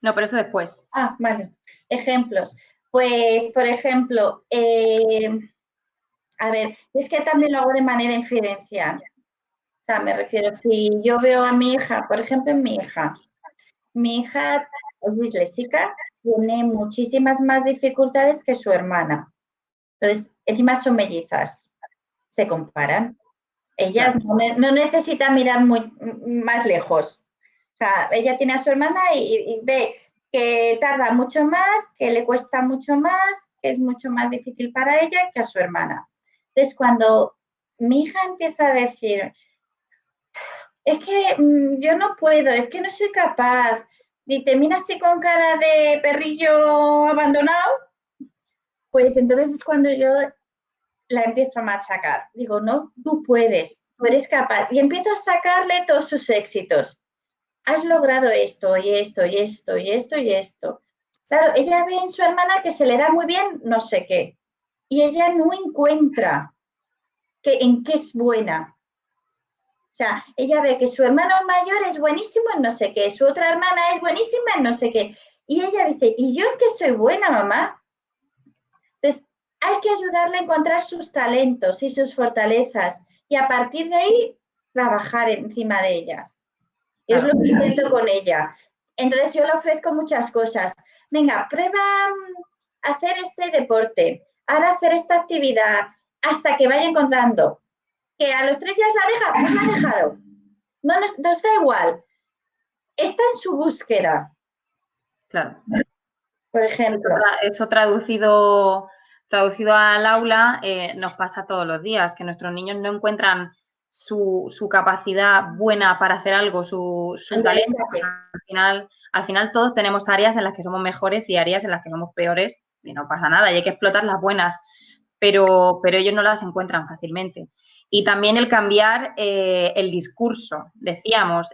A: No, pero eso después.
B: Ah, vale. Ejemplos. Pues, por ejemplo, a ver, es que también lo hago de manera infidencial. O sea, me refiero, si yo veo a mi hija, por ejemplo, mi hija es disléxica, tiene muchísimas más dificultades que su hermana. Entonces, encima son mellizas, se comparan. Ellas no necesitan mirar más lejos. O sea, ella tiene a su hermana y ve que tarda mucho más, que le cuesta mucho más, que es mucho más difícil para ella que a su hermana. Entonces, cuando mi hija empieza a decir, es que yo no puedo, es que no soy capaz, y te mira así con cara de perrillo abandonado, pues entonces es cuando yo la empiezo a machacar. Digo, no, tú puedes, tú eres capaz. Y empiezo a sacarle todos sus éxitos. Has logrado esto y esto y esto y esto y esto. Claro, ella ve en su hermana que se le da muy bien no sé qué. Y ella no encuentra en qué es buena. O sea, ella ve que su hermano mayor es buenísimo en no sé qué, su otra hermana es buenísima en no sé qué. Y ella dice, ¿y yo en qué soy buena, mamá? Entonces, hay que ayudarle a encontrar sus talentos y sus fortalezas y a partir de ahí trabajar encima de ellas. Y es lo que intento con ella. Entonces yo le ofrezco muchas cosas. Venga, prueba a hacer este deporte, ahora hacer esta actividad, hasta que vaya encontrando. Que a los 3 días la deja, pues la ha dejado. No nos da igual. Está en su búsqueda.
A: Claro.
B: Por ejemplo.
A: Eso traducido al aula nos pasa todos los días, que nuestros niños no encuentran su capacidad buena para hacer algo, su talento. Al final todos tenemos áreas en las que somos mejores y áreas en las que somos peores y no pasa nada y hay que explotar las buenas, pero ellos no las encuentran fácilmente. Y también el cambiar el discurso, decíamos,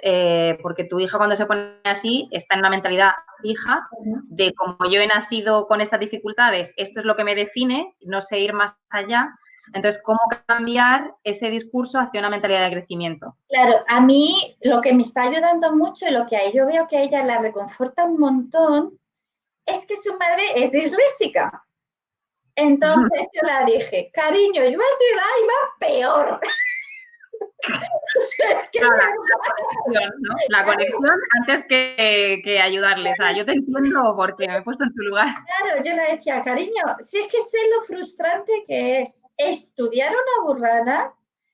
A: porque tu hija cuando se pone así está en una mentalidad fija de como yo he nacido con estas dificultades, esto es lo que me define, no sé ir más allá. Entonces, ¿cómo cambiar ese discurso hacia una mentalidad de crecimiento?
B: Claro, a mí lo que me está ayudando mucho y lo que yo veo que a ella la reconforta un montón es que su madre es disléxica. Entonces yo la dije, cariño, yo a tu edad iba peor. O sea, es que
A: la conexión antes que ayudarle. O sea, yo te entiendo porque me he puesto en tu lugar.
B: Claro, yo le decía, cariño, si es que sé lo frustrante que es estudiar una burrada,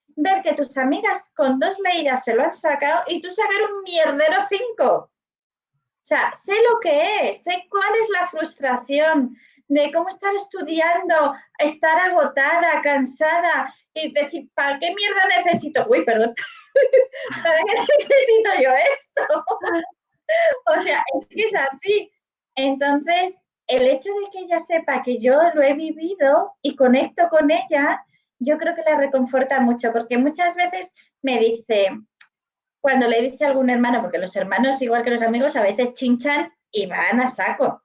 B: ver que tus amigas con 2 leídas se lo han sacado y tú sacar un mierdero 5. O sea, sé lo que es, sé cuál es la frustración de cómo estar estudiando, estar agotada, cansada y decir, ¿para qué mierda necesito? Uy, perdón. ¿Para qué necesito yo esto? O sea, es que es así. Entonces, el hecho de que ella sepa que yo lo he vivido y conecto con ella, yo creo que la reconforta mucho, porque muchas veces me dice, cuando le dice a algún hermano, porque los hermanos, igual que los amigos, a veces chinchan y van a saco.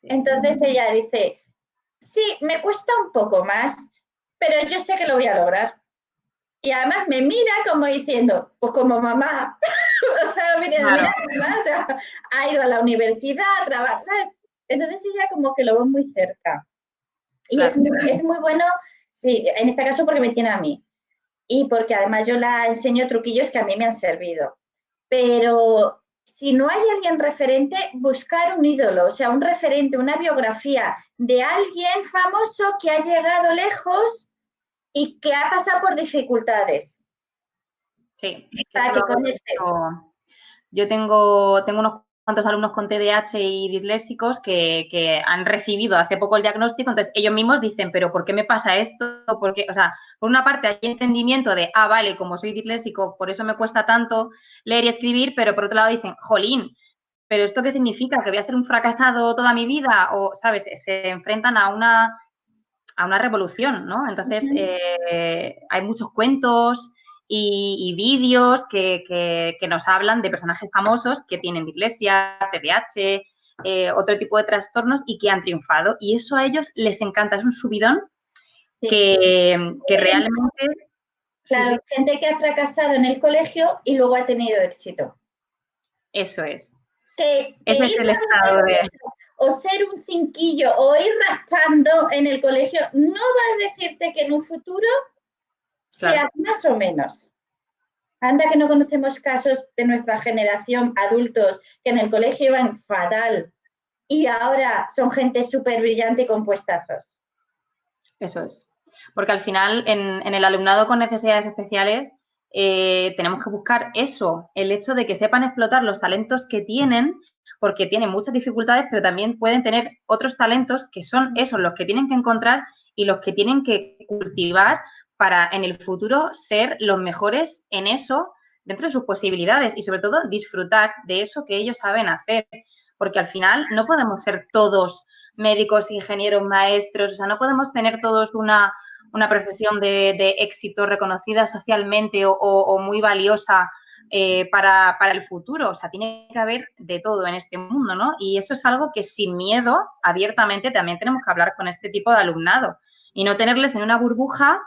B: Entonces ella dice, sí, me cuesta un poco más, pero yo sé que lo voy a lograr. Y además me mira como diciendo, pues como mamá. O sea, me dice, mira, mamá, o sea, ha ido a la universidad, trabaja, ¿sabes? Entonces ella como que lo ve muy cerca. Y es muy bueno, sí, en este caso porque me tiene a mí. Y porque además yo la enseño truquillos que a mí me han servido. Pero si no hay alguien referente, buscar un ídolo, o sea, un referente, una biografía de alguien famoso que ha llegado lejos y que ha pasado por dificultades.
A: Sí,
B: Para
A: eso lo
B: que
A: hago
B: conecte.
A: mucho. Yo tengo unos cuantos alumnos con TDAH y disléxicos que han recibido hace poco el diagnóstico, entonces ellos mismos dicen, pero ¿por qué me pasa esto? Porque, o sea, por una parte hay entendimiento de, vale, como soy disléxico, por eso me cuesta tanto leer y escribir, pero por otro lado dicen, jolín, ¿pero esto qué significa? ¿Que voy a ser un fracasado toda mi vida? O, ¿sabes? Se enfrentan a una revolución, ¿no? Entonces, hay muchos cuentos y vídeos que nos hablan de personajes famosos que tienen dislexia, TDAH, otro tipo de trastornos y que han triunfado. Y eso a ellos les encanta, es un subidón
B: Sí.
A: que realmente...
B: Claro,
A: Sí,
B: gente que ha fracasado en el colegio y luego ha tenido éxito.
A: eso es.
B: Que
A: Ese es
B: ir
A: el
B: mal en el
A: estado de...
B: colegio o ser un cinquillo o ir raspando en el colegio no va a decirte que en un futuro
A: Claro.
B: seas más o menos. Anda que no conocemos casos de nuestra generación, adultos, que en el colegio iban fatal y ahora son gente súper brillante y con puestazos.
A: Eso es. Porque al final, en el alumnado con necesidades especiales, tenemos que buscar eso, el hecho de que sepan explotar los talentos que tienen, porque tienen muchas dificultades, pero también pueden tener otros talentos que son esos los que tienen que encontrar y los que tienen que cultivar para en el futuro ser los mejores en eso dentro de sus posibilidades y sobre todo disfrutar de eso que ellos saben hacer, porque al final no podemos ser todos médicos, ingenieros, maestros, o sea, no podemos tener todos una profesión de éxito reconocida socialmente o muy valiosa para el futuro. O sea, tiene que haber de todo en este mundo, ¿no? Y eso es algo que sin miedo, abiertamente, también tenemos que hablar con este tipo de alumnado y no tenerles en una burbuja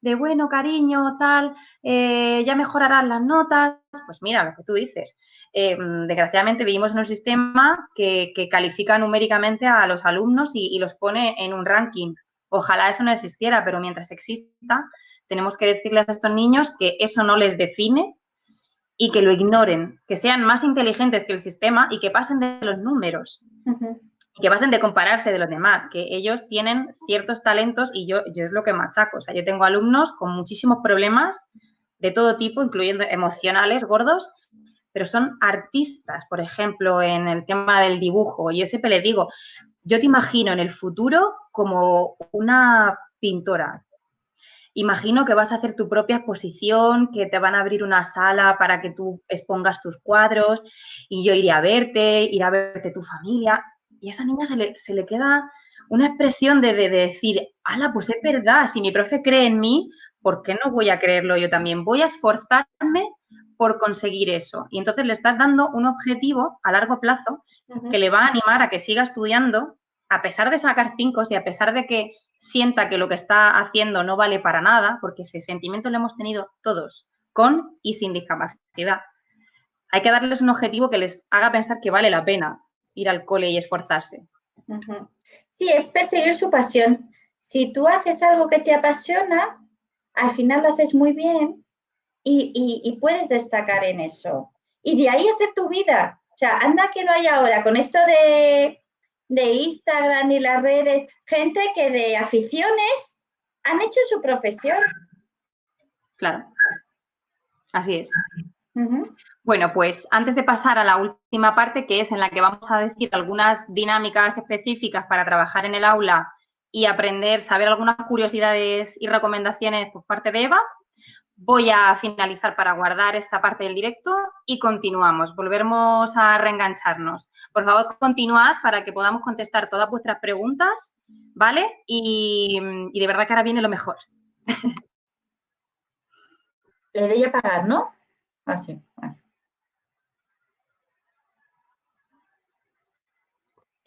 A: de, bueno, cariño, tal, ya mejorarán las notas. Pues mira, lo que tú dices. Desgraciadamente vivimos en un sistema que califica numéricamente a los alumnos y los pone en un ranking. Ojalá eso no existiera, pero mientras exista, tenemos que decirles a estos niños que eso no les define y que lo ignoren, que sean más inteligentes que el sistema y que pasen de los números. Y que pasen de compararse de los demás, que ellos tienen ciertos talentos y yo es lo que machaco. O sea, yo tengo alumnos con muchísimos problemas de todo tipo, incluyendo emocionales, gordos, pero son artistas, por ejemplo, en el tema del dibujo. Yo siempre les digo, yo te imagino en el futuro como una pintora. Imagino que vas a hacer tu propia exposición, que te van a abrir una sala para que tú expongas tus cuadros y yo iré a verte tu familia. Y a esa niña se le queda una expresión de decir, ala, pues es verdad, si mi profe cree en mí, ¿por qué no voy a creerlo yo también? Voy a esforzarme por conseguir eso. Y entonces le estás dando un objetivo a largo plazo que le va a animar a que siga estudiando, a pesar de sacar 5 y a pesar de que sienta que lo que está haciendo no vale para nada, porque ese sentimiento lo hemos tenido todos, con y sin discapacidad. Hay que darles un objetivo que les haga pensar que vale la pena ir al cole y esforzarse.
B: Sí, es perseguir su pasión. Si tú haces algo que te apasiona, al final lo haces muy bien y puedes destacar en eso. Y de ahí hacer tu vida. O sea, anda que no hay ahora con esto de Instagram y las redes, gente que de aficiones han hecho su profesión.
A: Claro, así es. Bueno, pues antes de pasar a la última parte, que es en la que vamos a decir algunas dinámicas específicas para trabajar en el aula y aprender, saber algunas curiosidades y recomendaciones por parte de Eva, voy a finalizar para guardar esta parte del directo y continuamos. Volveremos a reengancharnos. Por favor, continuad para que podamos contestar todas vuestras preguntas, ¿vale? Y de verdad que ahora viene lo mejor.
B: Le doy a pagar, ¿no? Así. Vale.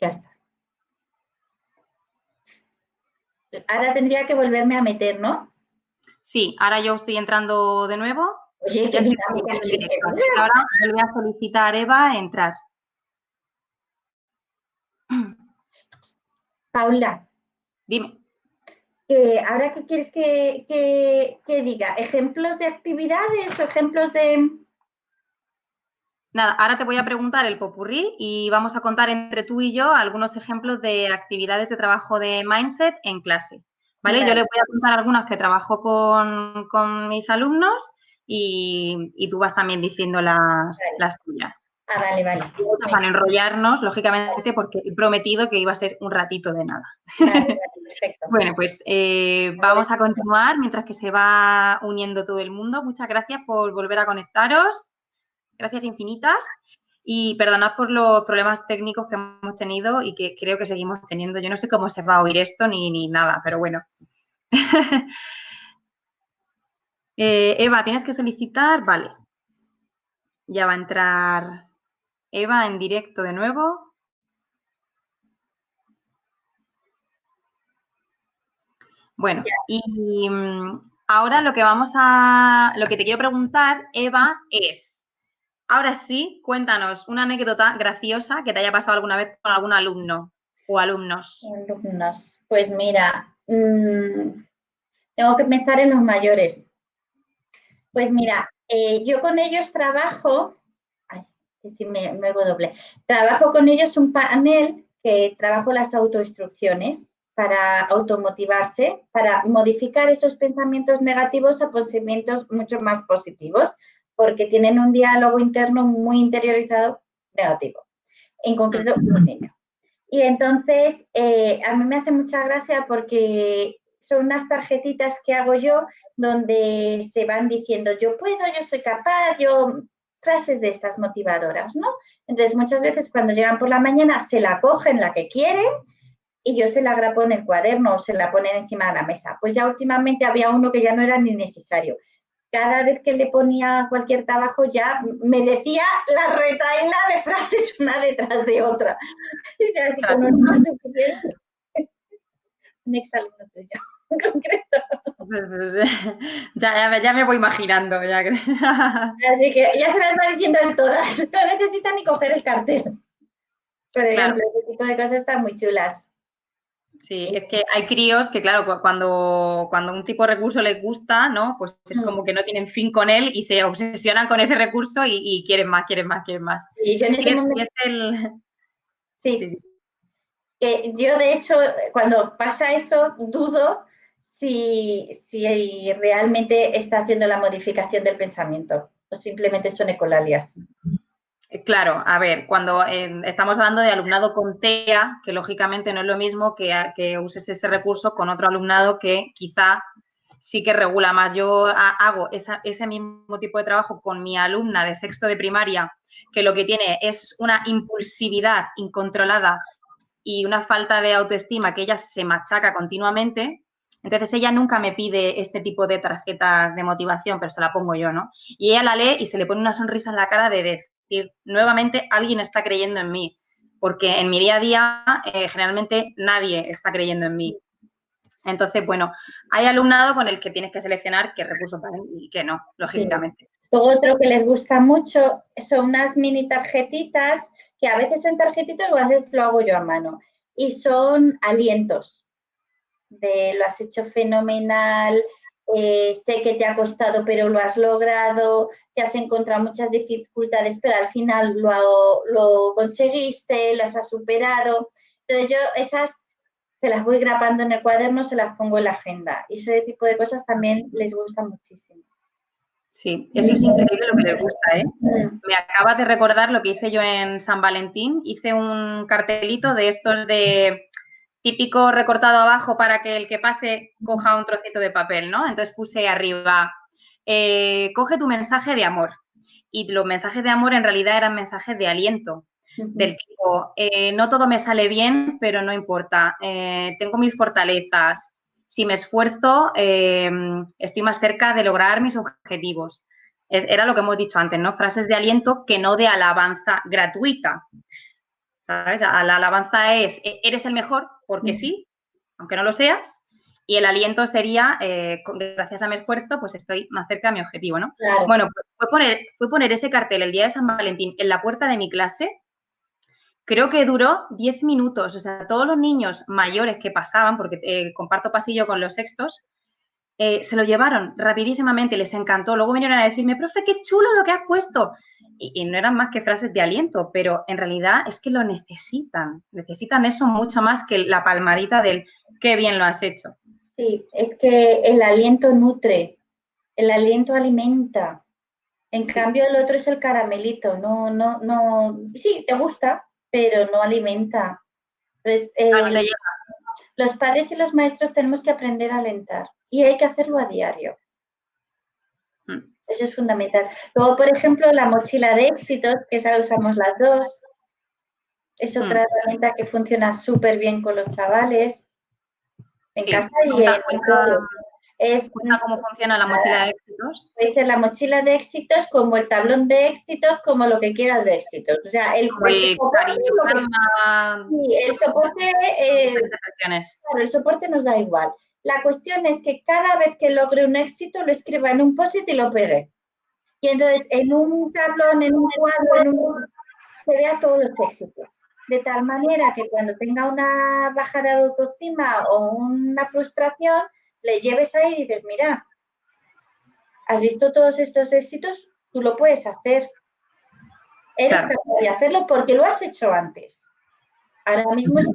B: Ya está. Ahora tendría que volverme a meter, ¿no?
A: Sí, ahora yo estoy entrando de nuevo.
B: Oye, qué
A: Ya estoy
B: dinámica
A: en el
B: tiene.
A: directo. Así que ahora vuelve a solicitar Eva entrar.
B: Paula,
A: Dime.
B: ¿ahora qué quieres que diga? ¿Ejemplos de actividades o ejemplos de...?
A: nada, ahora te voy a preguntar el popurrí y vamos a contar entre tú y yo algunos ejemplos de actividades de trabajo de mindset en clase, ¿vale? Yo
B: Vale,
A: les voy a contar algunas que trabajo con mis alumnos y tú vas también diciendo
B: vale.
A: las tuyas.
B: Ah, vale, vale.
A: Para no enrollarnos, lógicamente, porque he prometido que iba a ser un ratito de nada.
B: Vale, vale, perfecto.
A: Bueno, pues vamos a continuar mientras que se va uniendo todo el mundo. Muchas gracias por volver a conectaros. Gracias infinitas. Y perdonad por los problemas técnicos que hemos tenido y que creo que seguimos teniendo. Yo no sé cómo se va a oír esto ni nada, pero bueno. Eva, tienes que solicitar. Vale. Ya va a entrar Eva en directo de nuevo. Bueno, y ahora lo que te quiero preguntar, Eva, es, ahora sí, cuéntanos una anécdota graciosa que te haya pasado alguna vez con algún alumno o alumnos.
B: Alumnos. Pues mira, tengo que pensar en los mayores. Pues mira, yo con ellos trabajo, ay, que sí me hago doble, trabajo con ellos un panel que trabajo las autoinstrucciones para automotivarse, para modificar esos pensamientos negativos a pensamientos mucho más positivos, porque tienen un diálogo interno muy interiorizado negativo, en concreto un niño. Y entonces, a mí me hace mucha gracia porque son unas tarjetitas que hago yo donde se van diciendo yo puedo, yo soy capaz, frases de estas motivadoras, ¿no? Entonces, muchas veces cuando llegan por la mañana se la cogen la que quieren y yo se la grapo en el cuaderno o se la ponen encima de la mesa. Pues ya últimamente había uno que ya no era ni necesario. Cada vez que le ponía cualquier trabajo ya me decía la retahíla de frases una detrás de otra. Así con un más suficiente. Un exalumno tuyo, en concreto.
A: Ya me voy imaginando. Ya.
B: Así que ya se las va diciendo en todas. No necesitan ni coger el cartel. Por ejemplo,
A: Claro.
B: ese tipo de cosas están muy chulas.
A: Sí, es que hay críos que, claro, cuando un tipo de recurso les gusta, ¿no? Pues es como que no tienen fin con él y se obsesionan con ese recurso y quieren más, quieren más, quieren más.
B: Y yo en ese momento,
A: Es el...
B: sí,
A: Sí.
B: yo de hecho, cuando pasa eso, dudo si realmente está haciendo la modificación del pensamiento o simplemente son ecolalias.
A: Claro, a ver, cuando estamos hablando de alumnado con TEA, que lógicamente no es lo mismo que uses ese recurso con otro alumnado que quizá sí que regula más. Yo hago ese mismo tipo de trabajo con mi alumna de sexto de primaria, que lo que tiene es una impulsividad incontrolada y una falta de autoestima que ella se machaca continuamente. Entonces ella nunca me pide este tipo de tarjetas de motivación, pero se la pongo yo, ¿no? Y ella la lee y se le pone una sonrisa en la cara de decir, nuevamente alguien está creyendo en mí, porque en mi día a día generalmente nadie está creyendo en mí. Entonces, bueno, hay alumnado con el que tienes que seleccionar qué recursos valen y qué no,
B: Sí.
A: lógicamente.
B: Luego otro que les gusta mucho son unas mini tarjetitas, que a veces son tarjetitas o a veces lo hago yo a mano, y son alientos de lo has hecho fenomenal, sé que te ha costado pero lo has logrado, te has encontrado muchas dificultades pero al final lo conseguiste, las has superado. Entonces yo esas se las voy grabando en el cuaderno, se las pongo en la agenda y ese tipo de cosas también les gusta muchísimo.
A: Sí, eso es increíble lo que les gusta, ¿eh? Me acabas de recordar lo que hice yo en San Valentín. Hice un cartelito de estos de típico recortado abajo para que el que pase coja un trocito de papel, ¿no? Entonces puse arriba, coge tu mensaje de amor. Y los mensajes de amor en realidad eran mensajes de aliento, del tipo, no todo me sale bien, pero no importa, tengo mis fortalezas, si me esfuerzo, estoy más cerca de lograr mis objetivos. Era lo que hemos dicho antes, ¿no? Frases de aliento que no de alabanza gratuita. ¿Sabes? La alabanza es, eres el mejor porque sí, aunque no lo seas, y el aliento sería, gracias a mi esfuerzo, pues estoy más cerca de mi objetivo, ¿no?
B: Claro.
A: Bueno, pues fue poner ese cartel el día de San Valentín en la puerta de mi clase. Creo que duró 10 minutos, o sea, todos los niños mayores que pasaban, porque comparto pasillo con los sextos, se lo llevaron rapidísimamente, les encantó. Luego vinieron a decirme, profe, qué chulo lo que has puesto. y no eran más que frases de aliento, pero en realidad es que lo necesitan eso mucho más que la palmadita del qué bien lo has hecho.
B: Sí, es que el aliento nutre, el aliento alimenta. En cambio, el otro es el caramelito, no, sí, te gusta, pero no alimenta. Entonces, los padres y los maestros tenemos que aprender a alentar y hay que hacerlo a diario. Eso es fundamental. Luego, por ejemplo, la mochila de éxitos, que esa la usamos las dos, es otra herramienta que funciona súper bien con los chavales en casa y en el cole.
A: Cuenta cómo funciona la mochila de éxitos.
B: Puede ser la mochila de éxitos, como el tablón de éxitos, como lo que quieras de éxitos. O sea, el soporte, claro, el soporte nos da igual. La cuestión es que cada vez que logre un éxito lo escriba en un post-it y lo pegue. Y entonces en un tablón, en un cuadro, se vea todos los éxitos. De tal manera que cuando tenga una bajada de autoestima o una frustración, le lleves ahí y dices, mira, ¿has visto todos estos éxitos? Tú lo puedes hacer. Eres capaz de hacerlo porque lo has hecho antes. Ahora mismo estás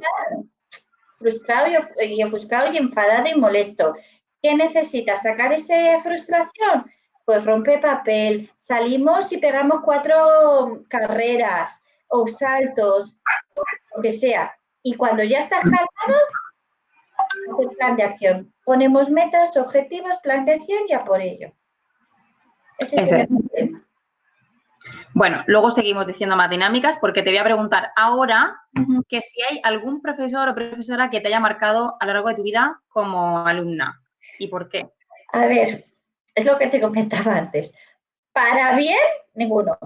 B: frustrado y ofuscado y enfadado y molesto. ¿Qué necesitas? ¿Sacar esa frustración? Pues rompe papel, salimos y pegamos 4 carreras o saltos, lo que sea. Y cuando ya estás calmado, haces plan de acción. Ponemos metas, objetivos, plan de acción y a por ello. Ese es el tema.
A: Bueno, luego seguimos diciendo más dinámicas porque te voy a preguntar ahora que si hay algún profesor o profesora que te haya marcado a lo largo de tu vida como alumna y por qué.
B: A ver, es lo que te comentaba antes. Para bien, ninguno.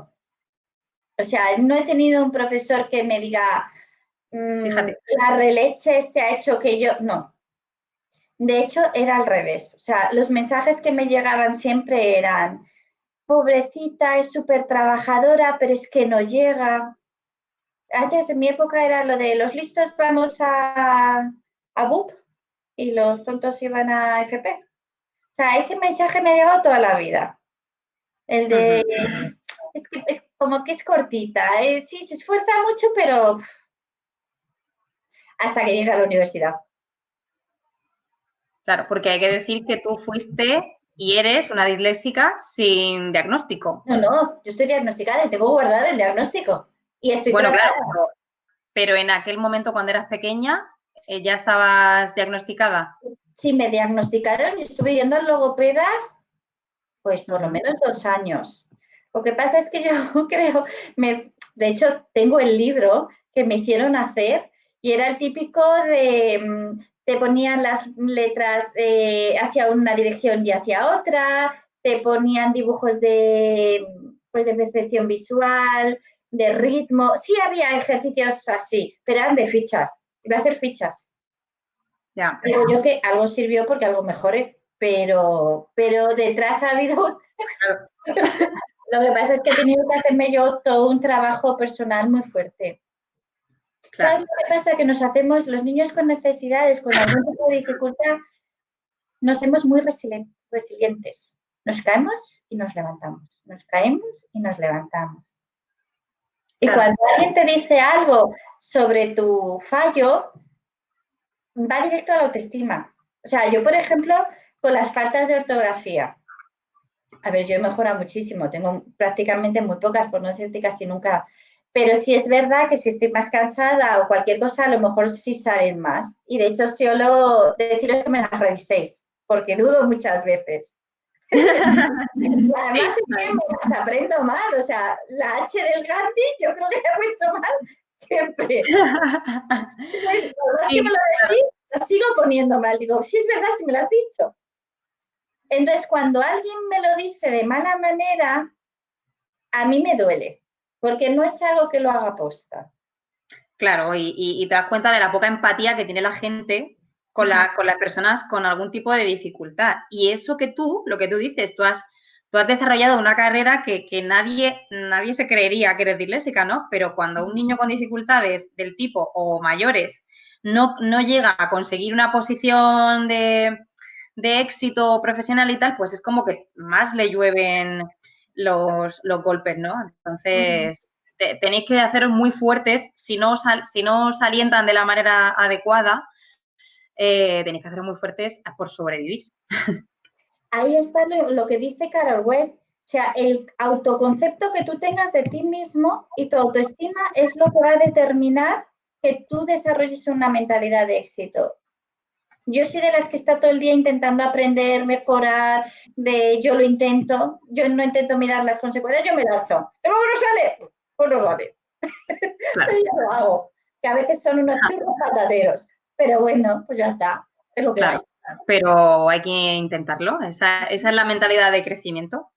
B: O sea, no he tenido un profesor que me diga, la releche ha hecho que yo... No. De hecho, era al revés. O sea, los mensajes que me llegaban siempre eran, pobrecita, es súper trabajadora, pero es que no llega. Antes, en mi época, era lo de los listos vamos a BUP y los tontos iban a FP. O sea, ese mensaje me ha llegado toda la vida. El de, es que es como que es cortita. Sí, se esfuerza mucho, pero hasta que llega a la universidad.
A: Claro, porque hay que decir que tú fuiste y eres una disléxica sin diagnóstico.
B: No, yo estoy diagnosticada y tengo guardado el diagnóstico. Y estoy
A: tratada. Claro, pero en aquel momento cuando eras pequeña, ¿ya estabas diagnosticada?
B: Sí, me diagnosticaron y estuve yendo al logopeda, pues por lo menos 2 años. Lo que pasa es que yo creo, de hecho, tengo el libro que me hicieron hacer y era el típico de, te ponían las letras hacia una dirección y hacia otra, te ponían dibujos de percepción visual, de ritmo. Sí había ejercicios así, pero eran de fichas. Iba a hacer fichas.
A: Ya.
B: Digo yo que algo sirvió porque algo mejore, pero detrás ha habido... Lo que pasa es que he tenido que hacerme yo todo un trabajo personal muy fuerte. Claro. ¿Sabes lo que pasa? Que nos hacemos, los niños con necesidades, con algún tipo de dificultad, nos hacemos muy resilientes. Nos caemos y nos levantamos. Nos caemos y nos levantamos. Y cuando alguien te dice algo sobre tu fallo, va directo a la autoestima. O sea, yo, por ejemplo, con las faltas de ortografía, a ver, yo he mejorado muchísimo, tengo prácticamente muy pocas, por no decirte casi nunca, pero sí es verdad que si estoy más cansada o cualquier cosa, a lo mejor sí salen más. Y de hecho, solo deciros que me las reviséis, porque dudo muchas veces. Además, es que me las aprendo mal, o sea, la H del Gandhi yo creo que la he puesto mal siempre. Si me lo decís, la sigo poniendo mal. Digo, sí es verdad, si me lo has dicho. Entonces, cuando alguien me lo dice de mala manera, a mí me duele, porque no es algo que lo haga posta.
A: Claro, y te das cuenta de la poca empatía que tiene la gente con las personas con algún tipo de dificultad. Y eso que lo que tú dices, tú has desarrollado una carrera que nadie se creería que eres disléxica, ¿no? Pero cuando un niño con dificultades del tipo o mayores no llega a conseguir una posición de éxito profesional y tal, pues es como que más le llueven los golpes, ¿no? Entonces, tenéis que haceros muy fuertes. Si no os alientan de la manera adecuada, tenéis que haceros muy fuertes por sobrevivir.
B: Ahí está lo que dice Carol Dweck. O sea, el autoconcepto que tú tengas de ti mismo y tu autoestima es lo que va a determinar que tú desarrolles una mentalidad de éxito. Yo soy de las que está todo el día intentando aprender, mejorar, yo lo intento, yo no intento mirar las consecuencias, yo me lanzo. ¿Que luego no sale? Pues no sale.
A: Claro.
B: Pero yo lo hago, que a veces son unos churros patateros. Pero bueno, pues ya está, es lo que hay.
A: Pero hay que intentarlo. Esa es la mentalidad de crecimiento.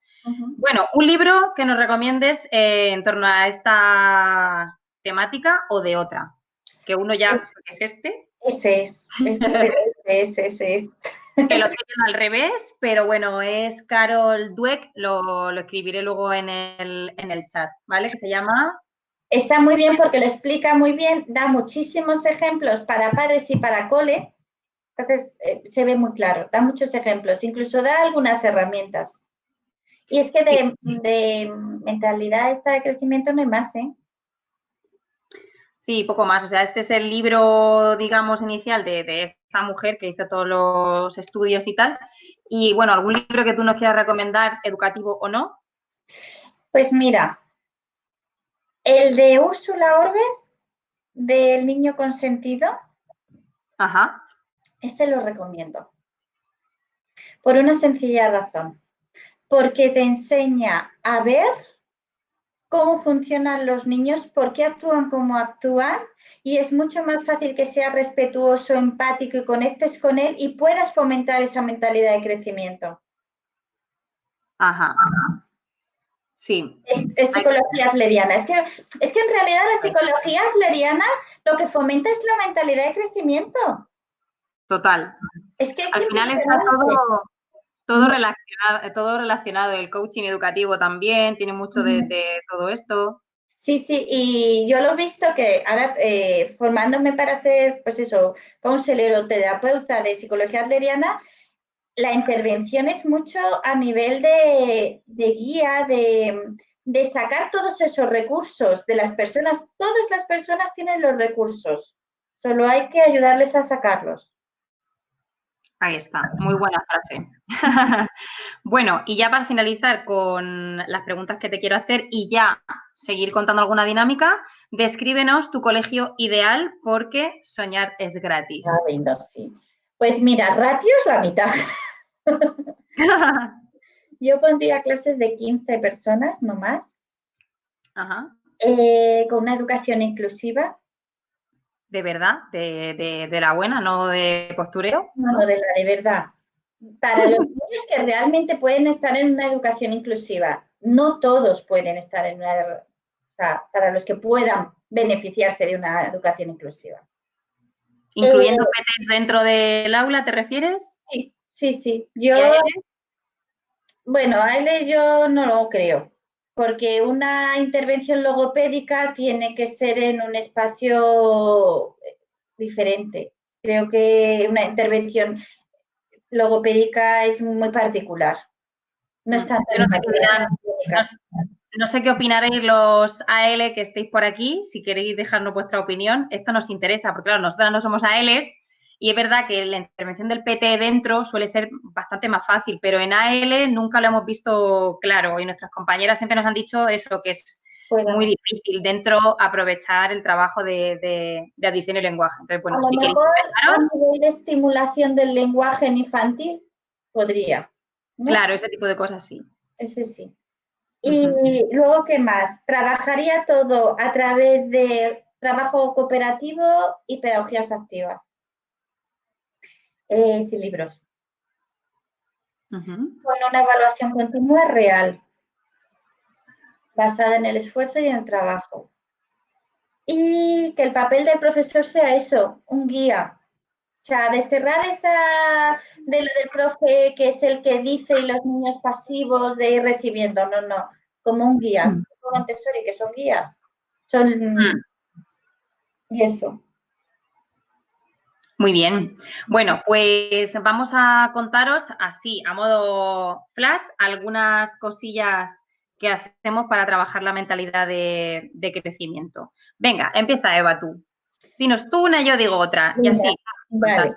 A: Bueno, un libro que nos recomiendes en torno a esta temática o de otra. Que uno ya sabe que es este.
B: Ese es.
A: Que lo tienen al revés, pero bueno, es Carol Dweck, lo escribiré luego en el chat, ¿vale? Que se llama...
B: Está muy bien porque lo explica muy bien, da muchísimos ejemplos para padres y para cole, entonces se ve muy claro, da muchos ejemplos, incluso da algunas herramientas. Y es que de mentalidad esta de crecimiento no hay más, ¿eh?
A: Sí, poco más. O sea, este es el libro, digamos, inicial de esta mujer que hizo todos los estudios y tal. Y bueno, ¿algún libro que tú nos quieras recomendar, educativo o no?
B: Pues mira, el de Úrsula Orbes, del niño consentido,
A: Ajá.
B: ese lo recomiendo. Por una sencilla razón, porque te enseña a ver cómo funcionan los niños, por qué actúan como actúan y es mucho más fácil que seas respetuoso, empático y conectes con él y puedas fomentar esa mentalidad de crecimiento.
A: Ajá. Sí.
B: Es psicología adleriana. Es que en realidad la psicología adleriana lo que fomenta es la mentalidad de crecimiento.
A: Total.
B: Es que es
A: Al final está todo relacionado. El coaching educativo también tiene mucho de todo esto.
B: Sí, sí, y yo lo he visto que ahora formándome para ser, pues eso, counselor o terapeuta de psicología adleriana, la intervención es mucho a nivel de guía, de sacar todos esos recursos de las personas. Todas las personas tienen los recursos, solo hay que ayudarles a sacarlos.
A: Ahí está, muy buena frase. Bueno, y ya para finalizar con las preguntas que te quiero hacer y ya seguir contando alguna dinámica, descríbenos tu colegio ideal porque soñar es gratis.
B: No, sí. Pues mira, ratios la mitad. Yo pondría clases de 15 personas, no más,
A: Ajá.
B: con una educación inclusiva.
A: De verdad, de la buena, no de postureo.
B: No, de la de verdad. Para los niños que realmente pueden estar en una educación inclusiva, no todos pueden estar en una, o sea, para los que puedan beneficiarse de una educación inclusiva.
A: ¿Incluyendo PTs dentro del aula, te refieres?
B: Sí, sí, sí.
A: ¿Y a ellos?
B: Bueno, a él yo no lo creo, porque una intervención logopédica tiene que ser en un espacio diferente. Creo que una intervención logopédica es muy particular. No es tanto educativa,
A: no sé qué opinaréis los AL que estéis por aquí, si queréis dejarnos vuestra opinión. Esto nos interesa, porque claro, nosotras no somos ALs y es verdad que la intervención del PT dentro suele ser bastante más fácil, pero en AL nunca lo hemos visto claro y nuestras compañeras siempre nos han dicho eso, que es muy difícil dentro aprovechar el trabajo de adición y lenguaje. Entonces, bueno,
B: a lo
A: si queréis
B: mejor
A: empezaros,
B: a nivel de estimulación del lenguaje en infantil, podría, ¿no?
A: claro, ese tipo de cosas sí.
B: Ese sí. Y luego, ¿qué más? Trabajaría todo a través de trabajo cooperativo y pedagogías activas. Sin libros. Con una evaluación continua real, basada en el esfuerzo y en el trabajo. Y que el papel del profesor sea eso, un guía. O sea, desterrar esa de lo del profe que es el que dice y los niños pasivos de ir recibiendo, no, como un guía, como Montessori, que son guías. Y eso.
A: Muy bien. Bueno, pues vamos a contaros así, a modo flash, algunas cosillas ¿qué hacemos para trabajar la mentalidad de crecimiento? Venga, empieza Eva tú. Dinos tú una y yo digo otra. Y así.
B: Vale.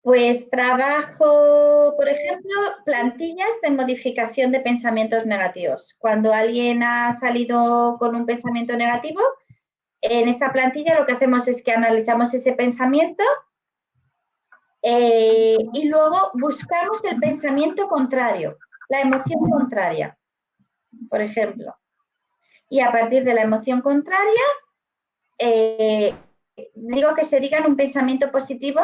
B: Pues trabajo, por ejemplo, plantillas de modificación de pensamientos negativos. Cuando alguien ha salido con un pensamiento negativo, en esa plantilla lo que hacemos es que analizamos ese pensamiento y luego buscamos el pensamiento contrario, la emoción contraria, por ejemplo. Y a partir de la emoción contraria, digo que se digan un pensamiento positivo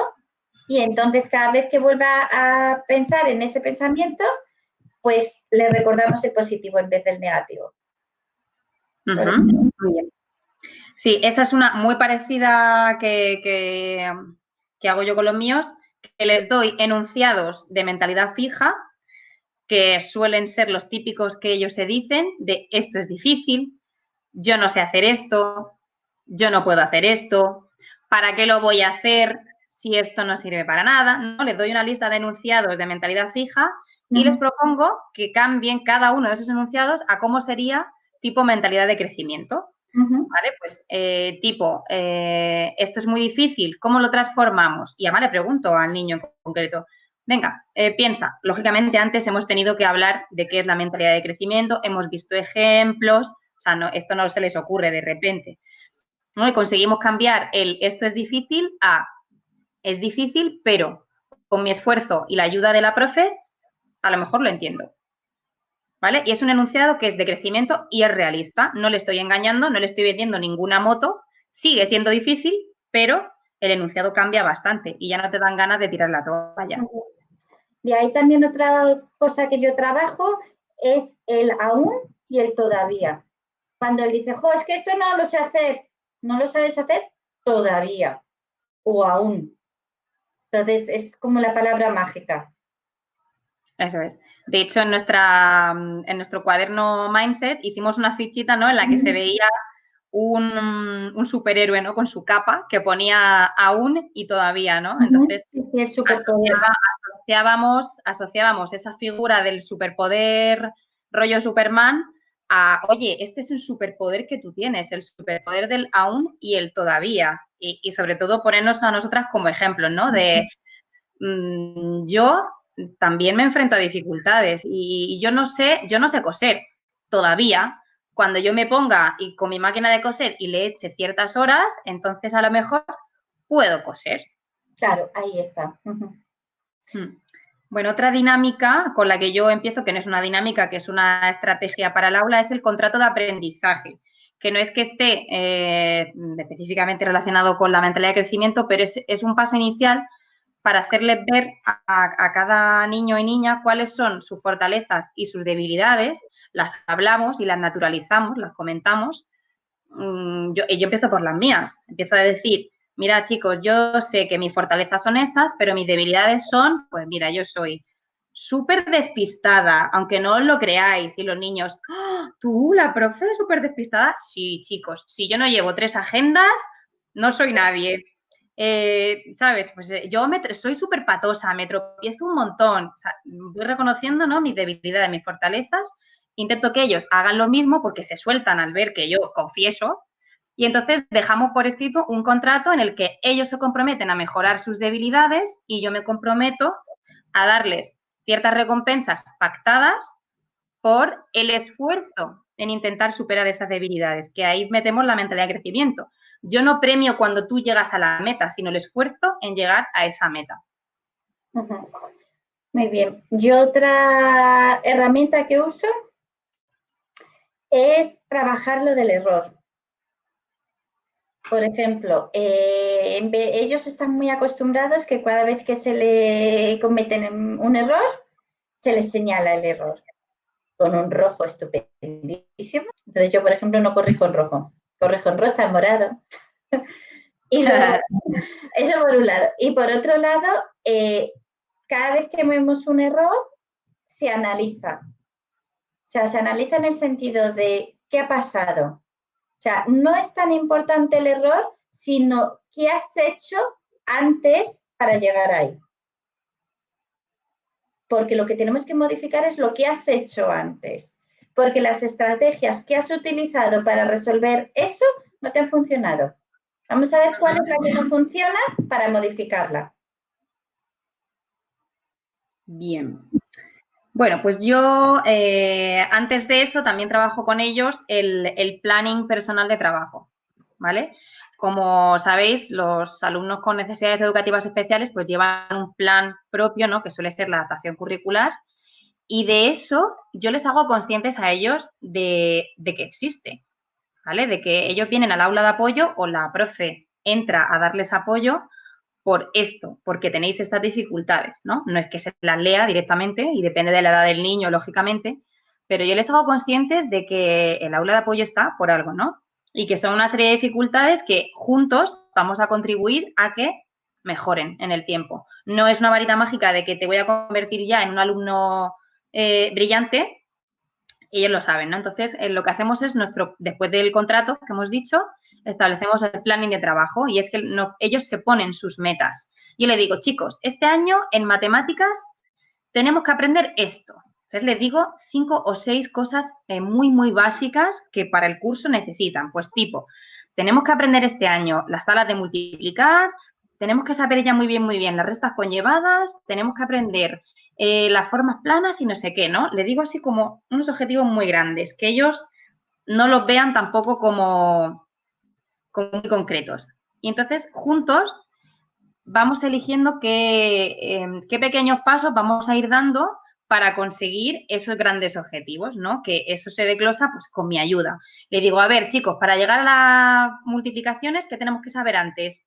B: y entonces cada vez que vuelva a pensar en ese pensamiento, pues le recordamos el positivo en vez del negativo.
A: Muy bien. Sí, esa es una muy parecida que hago yo con los míos, que les doy enunciados de mentalidad fija, que suelen ser los típicos que ellos se dicen, de esto es difícil, yo no sé hacer esto, yo no puedo hacer esto, ¿para qué lo voy a hacer si esto no sirve para nada? ¿No? Les doy una lista de enunciados de mentalidad fija y les propongo que cambien cada uno de esos enunciados a cómo sería tipo mentalidad de crecimiento. ¿Vale? Pues esto es muy difícil, ¿cómo lo transformamos? Y además le pregunto al niño en concreto, venga, piensa, lógicamente antes hemos tenido que hablar de qué es la mentalidad de crecimiento, hemos visto ejemplos, o sea, no, esto no se les ocurre de repente, ¿no? Y conseguimos cambiar el esto es difícil a es difícil, pero con mi esfuerzo y la ayuda de la profe, a lo mejor lo entiendo. ¿Vale? Y es un enunciado que es de crecimiento y es realista. No le estoy engañando, no le estoy vendiendo ninguna moto. Sigue siendo difícil, pero el enunciado cambia bastante y ya no te dan ganas de tirar la toalla.
B: Y ahí también otra cosa que yo trabajo es el aún y el todavía. Cuando él dice, jo, es que esto no lo sé hacer, no lo sabes hacer todavía o aún. Entonces es como la palabra mágica.
A: Eso es. De hecho, en nuestro cuaderno Mindset hicimos una fichita, ¿no? En la que se veía un superhéroe, ¿no? Con su capa que ponía aún y todavía, ¿no? Entonces,
B: sí, el superpoder.
A: asociábamos esa figura del superpoder rollo Superman a, oye, este es el superpoder que tú tienes, el superpoder del aún y el todavía. Y sobre todo ponernos a nosotras como ejemplos, ¿no? De yo también me enfrento a dificultades y yo no sé coser todavía. Cuando yo me ponga y con mi máquina de coser y le eche ciertas horas, entonces a lo mejor puedo coser.
B: Claro, ahí está.
A: Bueno, otra dinámica con la que yo empiezo, que no es una dinámica, que es una estrategia para el aula, es el contrato de aprendizaje, que no es que esté específicamente relacionado con la mentalidad de crecimiento, pero es un paso inicial para hacerles ver a cada niño y niña cuáles son sus fortalezas y sus debilidades, las hablamos y las naturalizamos, las comentamos. Yo empiezo por las mías, empiezo a decir, mira chicos, yo sé que mis fortalezas son estas, pero mis debilidades son, pues mira, yo soy súper despistada, aunque no os lo creáis, y los niños, ¡oh, tú, la profe, súper despistada! Sí, chicos, si yo no llevo 3 agendas, no soy nadie. ¿Sabes? Pues yo soy súper patosa, me tropiezo un montón. O sea, voy reconociendo, ¿no? Mis debilidades, mis fortalezas. Intento que ellos hagan lo mismo porque se sueltan al ver que yo confieso. Y entonces dejamos por escrito un contrato en el que ellos se comprometen a mejorar sus debilidades y yo me comprometo a darles ciertas recompensas pactadas por el esfuerzo en intentar superar esas debilidades, que ahí metemos la mentalidad de crecimiento. Yo no premio cuando tú llegas a la meta, sino el esfuerzo en llegar a esa meta.
B: Muy bien. Yo otra herramienta que uso es trabajar lo del error. Por ejemplo, ellos están muy acostumbrados que cada vez que se le cometen un error, se les señala el error con un rojo estupendísimo. Entonces yo, por ejemplo, no corrijo en rojo, corrijo en rosa, en morado. Y luego, eso por un lado. Y por otro lado, cada vez que vemos un error, se analiza. O sea, se analiza en el sentido de qué ha pasado. O sea, no es tan importante el error, sino qué has hecho antes para llegar ahí. Porque lo que tenemos que modificar es lo que has hecho antes. porque las estrategias que has utilizado para resolver eso no te han funcionado. Vamos a ver cuál es la que no funciona para modificarla.
A: Bien. Bueno, pues yo antes de eso también trabajo con ellos el planning personal de trabajo, ¿vale? Como sabéis, los alumnos con necesidades educativas especiales pues llevan un plan propio, ¿no? Que suele ser la adaptación curricular, y de eso yo les hago conscientes a ellos de que existe, ¿vale? De que ellos vienen al aula de apoyo o la profe entra a darles apoyo por esto, porque tenéis estas dificultades, ¿no? No es que se las lea directamente y depende de la edad del niño, lógicamente, pero yo les hago conscientes de que el aula de apoyo está por algo, ¿no? Y que son una serie de dificultades que juntos vamos a contribuir a que mejoren en el tiempo. No es una varita mágica de que te voy a convertir ya en un alumno brillante, ellos lo saben, ¿no? Entonces, lo que hacemos es después del contrato que hemos dicho, establecemos el planning de trabajo y es que ellos se ponen sus metas. Yo le digo, chicos, este año en matemáticas tenemos que aprender esto. Entonces, les digo 5 o 6 cosas muy, muy básicas que para el curso necesitan. Pues tipo, tenemos que aprender este año las tablas de multiplicar, tenemos que saber ya muy bien las restas conllevadas, tenemos que aprender las formas planas y no sé qué, ¿no? Le digo así como unos objetivos muy grandes, que ellos no los vean tampoco como muy concretos. Y entonces, juntos, vamos eligiendo qué pequeños pasos vamos a ir dando para conseguir esos grandes objetivos, ¿no? Que eso se desglosa pues con mi ayuda. Le digo, a ver, chicos, para llegar a las multiplicaciones, ¿qué tenemos que saber antes?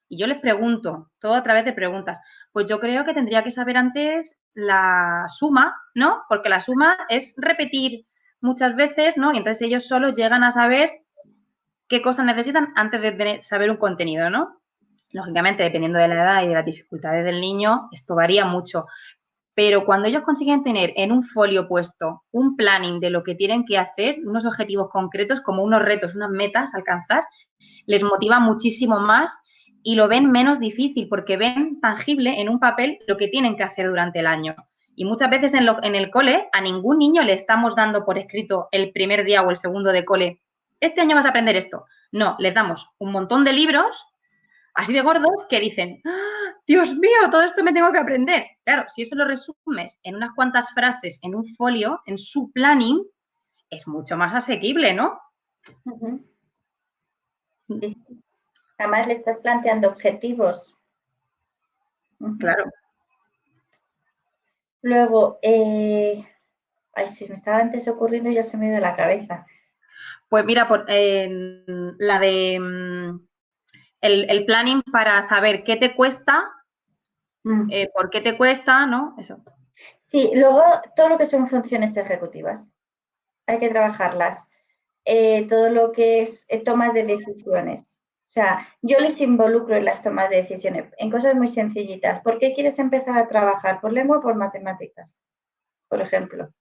A: Y yo les pregunto, todo a través de preguntas. Pues yo creo que tendría que saber antes la suma, ¿no? Porque la suma es repetir muchas veces, ¿no? Y entonces ellos solo llegan a saber qué cosas necesitan antes de saber un contenido, ¿no? Lógicamente, dependiendo de la edad y de las dificultades del niño, esto varía mucho. Pero cuando ellos consiguen tener en un folio puesto un planning de lo que tienen que hacer, unos objetivos concretos, como unos retos, unas metas a alcanzar, les motiva muchísimo más y lo ven menos difícil porque ven tangible en un papel lo que tienen que hacer durante el año. Y muchas veces en el cole a ningún niño le estamos dando por escrito el primer día o el segundo de cole, este año vas a aprender esto. No, les damos un montón de libros así de gordos que dicen, ¡ah, Dios mío, todo esto me tengo que aprender! Claro, si eso lo resumes en unas cuantas frases en un folio, en su planning, es mucho más asequible, ¿no?
B: Sí. Además le estás planteando objetivos.
A: Claro.
B: Luego, ay, sí, me estaba antes ocurriendo y ya se me dio de la cabeza.
A: Pues mira, la de el planning para saber qué te cuesta, por qué te cuesta, ¿no? Eso.
B: Sí, luego todo lo que son funciones ejecutivas. Hay que trabajarlas. Todo lo que es tomas de decisiones. O sea, yo les involucro en las tomas de decisiones, en cosas muy sencillitas. ¿Por qué quieres empezar a trabajar? ¿Por lengua o por matemáticas? Por ejemplo.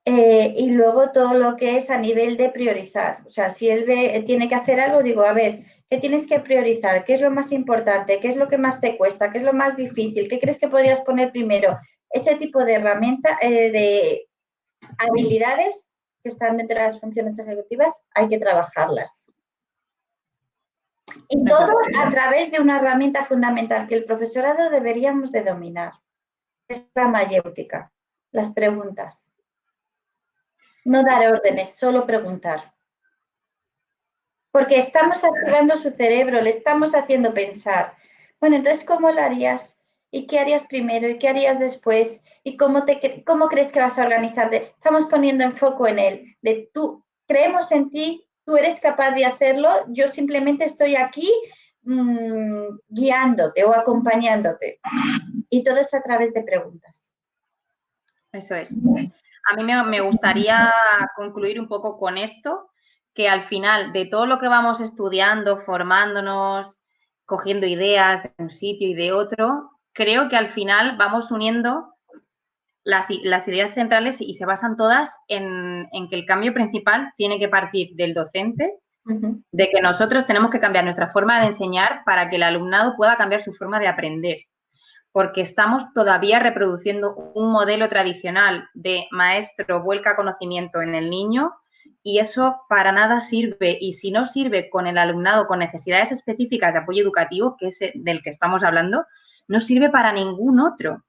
B: Y luego todo lo que es a nivel de priorizar. O sea, si él tiene que hacer algo, digo, a ver, ¿qué tienes que priorizar? ¿Qué es lo más importante? ¿Qué es lo que más te cuesta? ¿Qué es lo más difícil? ¿Qué crees que podrías poner primero? Ese tipo de herramientas, de habilidades que están dentro de las funciones ejecutivas, hay que trabajarlas. Y todo a través de una herramienta fundamental que el profesorado deberíamos de dominar, es la mayéutica, las preguntas. No dar órdenes, solo preguntar. Porque estamos activando su cerebro, le estamos haciendo pensar. Bueno, entonces, ¿cómo lo harías? ¿Y qué harías primero? ¿Y qué harías después? ¿Y cómo crees que vas a organizar? Estamos poniendo en foco en él. De tú, creemos en ti, tú eres capaz de hacerlo, yo simplemente estoy aquí guiándote o acompañándote. Y todo es a través de preguntas.
A: Eso es. A mí me gustaría concluir un poco con esto, que al final de todo lo que vamos estudiando, formándonos, cogiendo ideas de un sitio y de otro, creo que al final vamos uniendo las ideas centrales y se basan todas en que el cambio principal tiene que partir del docente, de que nosotros tenemos que cambiar nuestra forma de enseñar para que el alumnado pueda cambiar su forma de aprender. porque estamos todavía reproduciendo un modelo tradicional de maestro vuelca conocimiento en el niño y eso para nada sirve. Y si no sirve con el alumnado con necesidades específicas de apoyo educativo, que es del que estamos hablando, no sirve para ningún otro.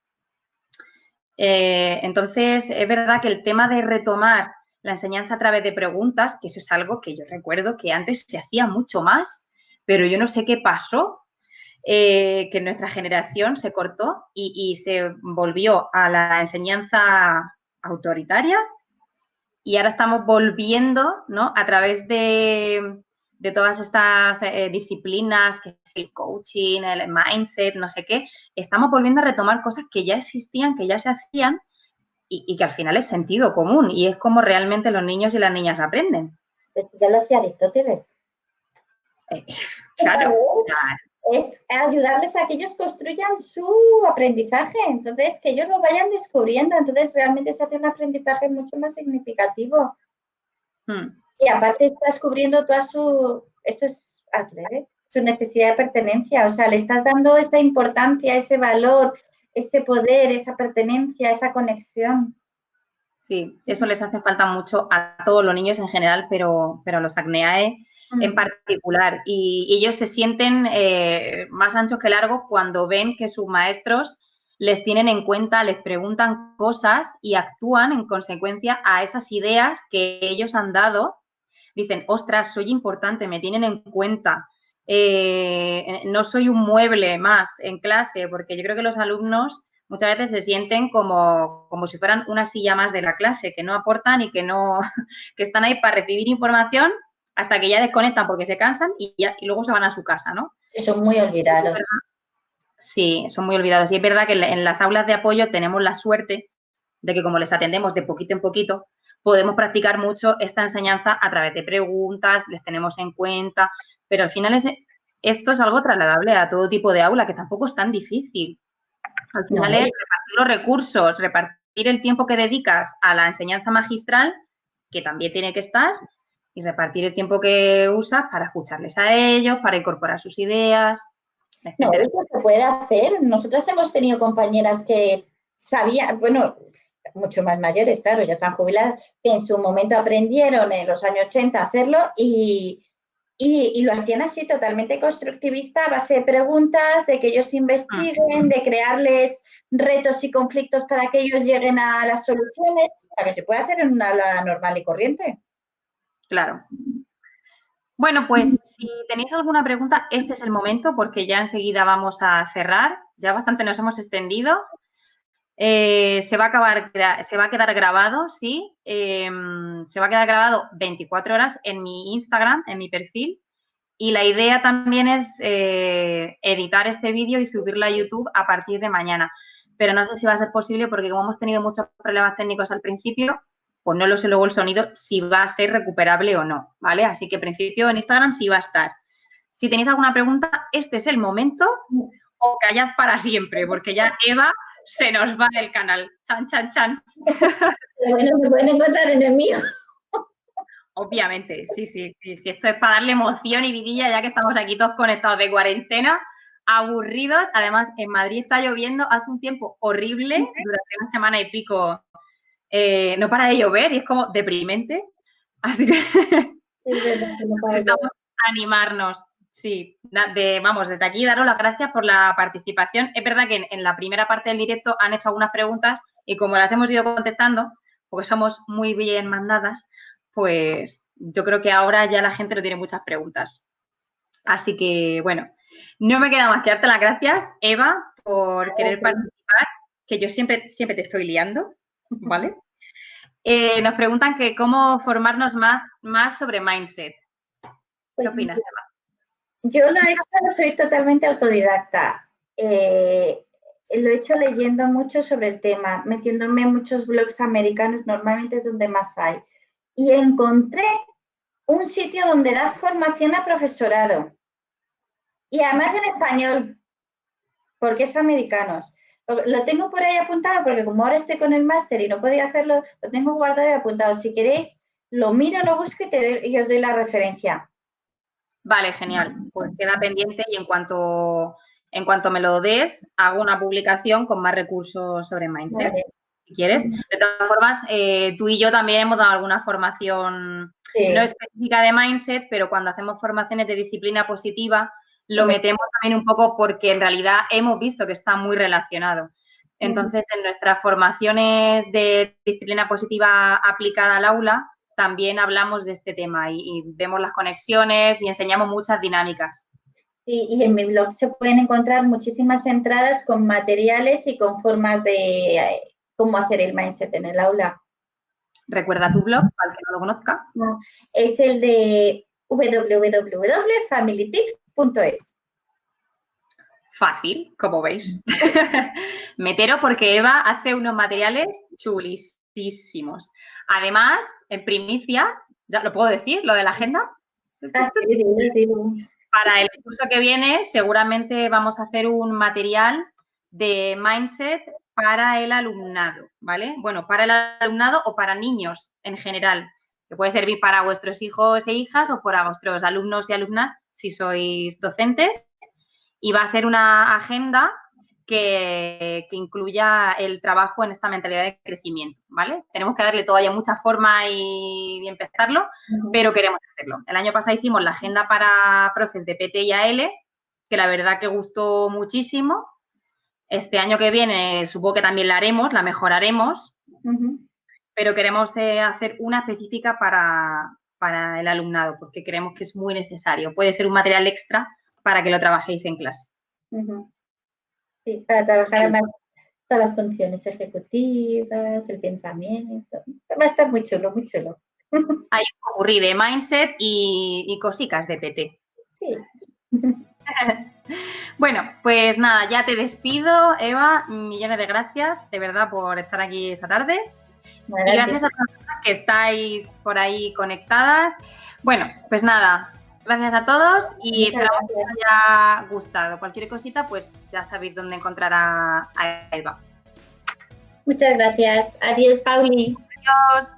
A: Entonces, es verdad que el tema de retomar la enseñanza a través de preguntas, que eso es algo que yo recuerdo que antes se hacía mucho más, pero yo no sé qué pasó, que en nuestra generación se cortó y se volvió a la enseñanza autoritaria y ahora estamos volviendo, ¿no? A través de todas estas disciplinas, que es el coaching, el mindset, no sé qué, estamos volviendo a retomar cosas que ya existían, que ya se hacían y que al final es sentido común y es como realmente los niños y las niñas aprenden.
B: Esto ya lo hacía Aristóteles.
A: Claro.
B: Es ayudarles a que ellos construyan su aprendizaje, entonces que ellos lo vayan descubriendo, entonces realmente se hace un aprendizaje mucho más significativo. Y aparte está descubriendo toda esto es su necesidad de pertenencia, o sea, le estás dando esa importancia, ese valor, ese poder, esa pertenencia, esa conexión.
A: Sí, eso les hace falta mucho a todos los niños en general, pero a los acneae en particular. Y ellos se sienten más anchos que largos cuando ven que sus maestros les tienen en cuenta, les preguntan cosas y actúan en consecuencia a esas ideas que ellos han dado. Dicen, ostras, soy importante, me tienen en cuenta. No soy un mueble más en clase, porque yo creo que los alumnos muchas veces se sienten como si fueran una silla más de la clase, que no aportan y que no, que están ahí para recibir información hasta que ya desconectan porque se cansan y luego se van a su casa, ¿no?
B: Son muy olvidados.
A: Sí, son muy olvidados. Y es verdad que en las aulas de apoyo tenemos la suerte de que como les atendemos de poquito en poquito, podemos practicar mucho esta enseñanza a través de preguntas, les tenemos en cuenta, pero al final esto es algo trasladable a todo tipo de aula, que tampoco es tan difícil. Al final es repartir los recursos, repartir el tiempo que dedicas a la enseñanza magistral, que también tiene que estar, y repartir el tiempo que usas para escucharles a ellos, para incorporar sus ideas, etc.
B: No, eso se puede hacer. Nosotras hemos tenido compañeras que sabían, bueno, mucho más mayores, claro, ya están jubiladas, que en su momento aprendieron en los años 80 a hacerlo y lo hacían así totalmente constructivista a base de preguntas, de que ellos investiguen, de crearles retos y conflictos para que ellos lleguen a las soluciones, para que se pueda hacer en una aula normal y corriente.
A: Claro. Bueno, pues si tenéis alguna pregunta, este es el momento porque ya enseguida vamos a cerrar. Ya bastante nos hemos extendido. Se va a quedar grabado, sí. Se va a quedar grabado 24 horas en mi Instagram, en mi perfil. Y la idea también es editar este vídeo y subirlo a YouTube a partir de mañana. Pero no sé si va a ser posible porque como hemos tenido muchos problemas técnicos al principio, pues no lo sé luego el sonido si va a ser recuperable o no, ¿vale? Así que en principio en Instagram sí va a estar. Si tenéis alguna pregunta, este es el momento o callad para siempre, porque ya Eva se nos va del canal. Chan, chan, chan.
B: Pero bueno, me pueden encontrar en el mío.
A: Obviamente, sí. Esto es para darle emoción y vidilla, ya que estamos aquí todos conectados de cuarentena, aburridos. Además, en Madrid está lloviendo, hace un tiempo horrible, durante una semana y pico no para de llover y es como deprimente. Así que necesitamos animarnos. Sí, vamos, desde aquí daros las gracias por la participación. Es verdad que en la primera parte del directo han hecho algunas preguntas y como las hemos ido contestando, porque somos muy bien mandadas, pues yo creo que ahora ya la gente no tiene muchas preguntas. Así que, bueno, no me queda más que darte las gracias, Eva, por querer participar, que yo siempre te estoy liando, ¿vale? Nos preguntan que cómo formarnos más sobre mindset. ¿Qué opinas, Eva?
B: Yo lo he hecho, soy totalmente autodidacta. Lo he hecho leyendo mucho sobre el tema, metiéndome en muchos blogs americanos, normalmente es donde más hay. Y encontré un sitio donde da formación a profesorado. Y además en español, porque es americanos. Lo tengo por ahí apuntado porque como ahora estoy con el máster y no podía hacerlo, lo tengo guardado y apuntado. Si queréis, lo miro, lo busco y os doy la referencia.
A: Vale, genial. Pues queda pendiente y en cuanto En cuanto me lo des, hago una publicación con más recursos sobre mindset,
B: Vale.
A: si quieres. De todas formas, tú y yo también hemos dado alguna formación
B: Sí.
A: no específica de mindset, pero cuando hacemos formaciones de disciplina positiva, lo metemos también un poco porque en realidad hemos visto que está muy relacionado. Entonces, en nuestras formaciones de disciplina positiva aplicada al aula, también hablamos de este tema y vemos las conexiones y enseñamos muchas dinámicas.
B: Sí, y en mi blog se pueden encontrar muchísimas entradas con materiales y con formas de cómo hacer el mindset en el aula.
A: Recuerda tu blog, para el que no lo conozca.
B: Es el de www.familytips.es.
A: Fácil, como veis. Me entero porque Eva hace unos materiales chulísimos. Además, en primicia, ¿ya lo puedo decir? ¿Lo de la agenda?
B: Sí.
A: Para el curso que viene, seguramente vamos a hacer un material de mindset para el alumnado, ¿vale? Bueno, para el alumnado o para niños en general, que puede servir para vuestros hijos e hijas o para vuestros alumnos y alumnas si sois docentes. Y va a ser una agenda que incluya el trabajo en esta mentalidad de crecimiento, ¿vale? Tenemos que darle todavía mucha forma y empezarlo, pero queremos hacerlo. El año pasado hicimos la agenda para profes de PT y AL, que la verdad que gustó muchísimo. Este año que viene supongo que también la haremos, la mejoraremos, pero queremos hacer una específica para el alumnado, porque creemos que es muy necesario. Puede ser un material extra para que lo trabajéis en clase.
B: Sí, para trabajar más todas las funciones ejecutivas, el pensamiento. Va a estar muy chulo, muy chulo.
A: Hay un popurrí de mindset y cositas de PT.
B: Sí.
A: Bueno, pues nada, ya te despido, Eva. Millones de gracias, de verdad, por estar aquí esta tarde. Y gracias a todas las que estáis por ahí conectadas. Bueno, pues nada, gracias a todos y esperamos que os haya gustado. Cualquier cosita, pues ya sabéis dónde encontrar a Eva.
B: Muchas gracias. Adiós, Pauli.
A: Adiós.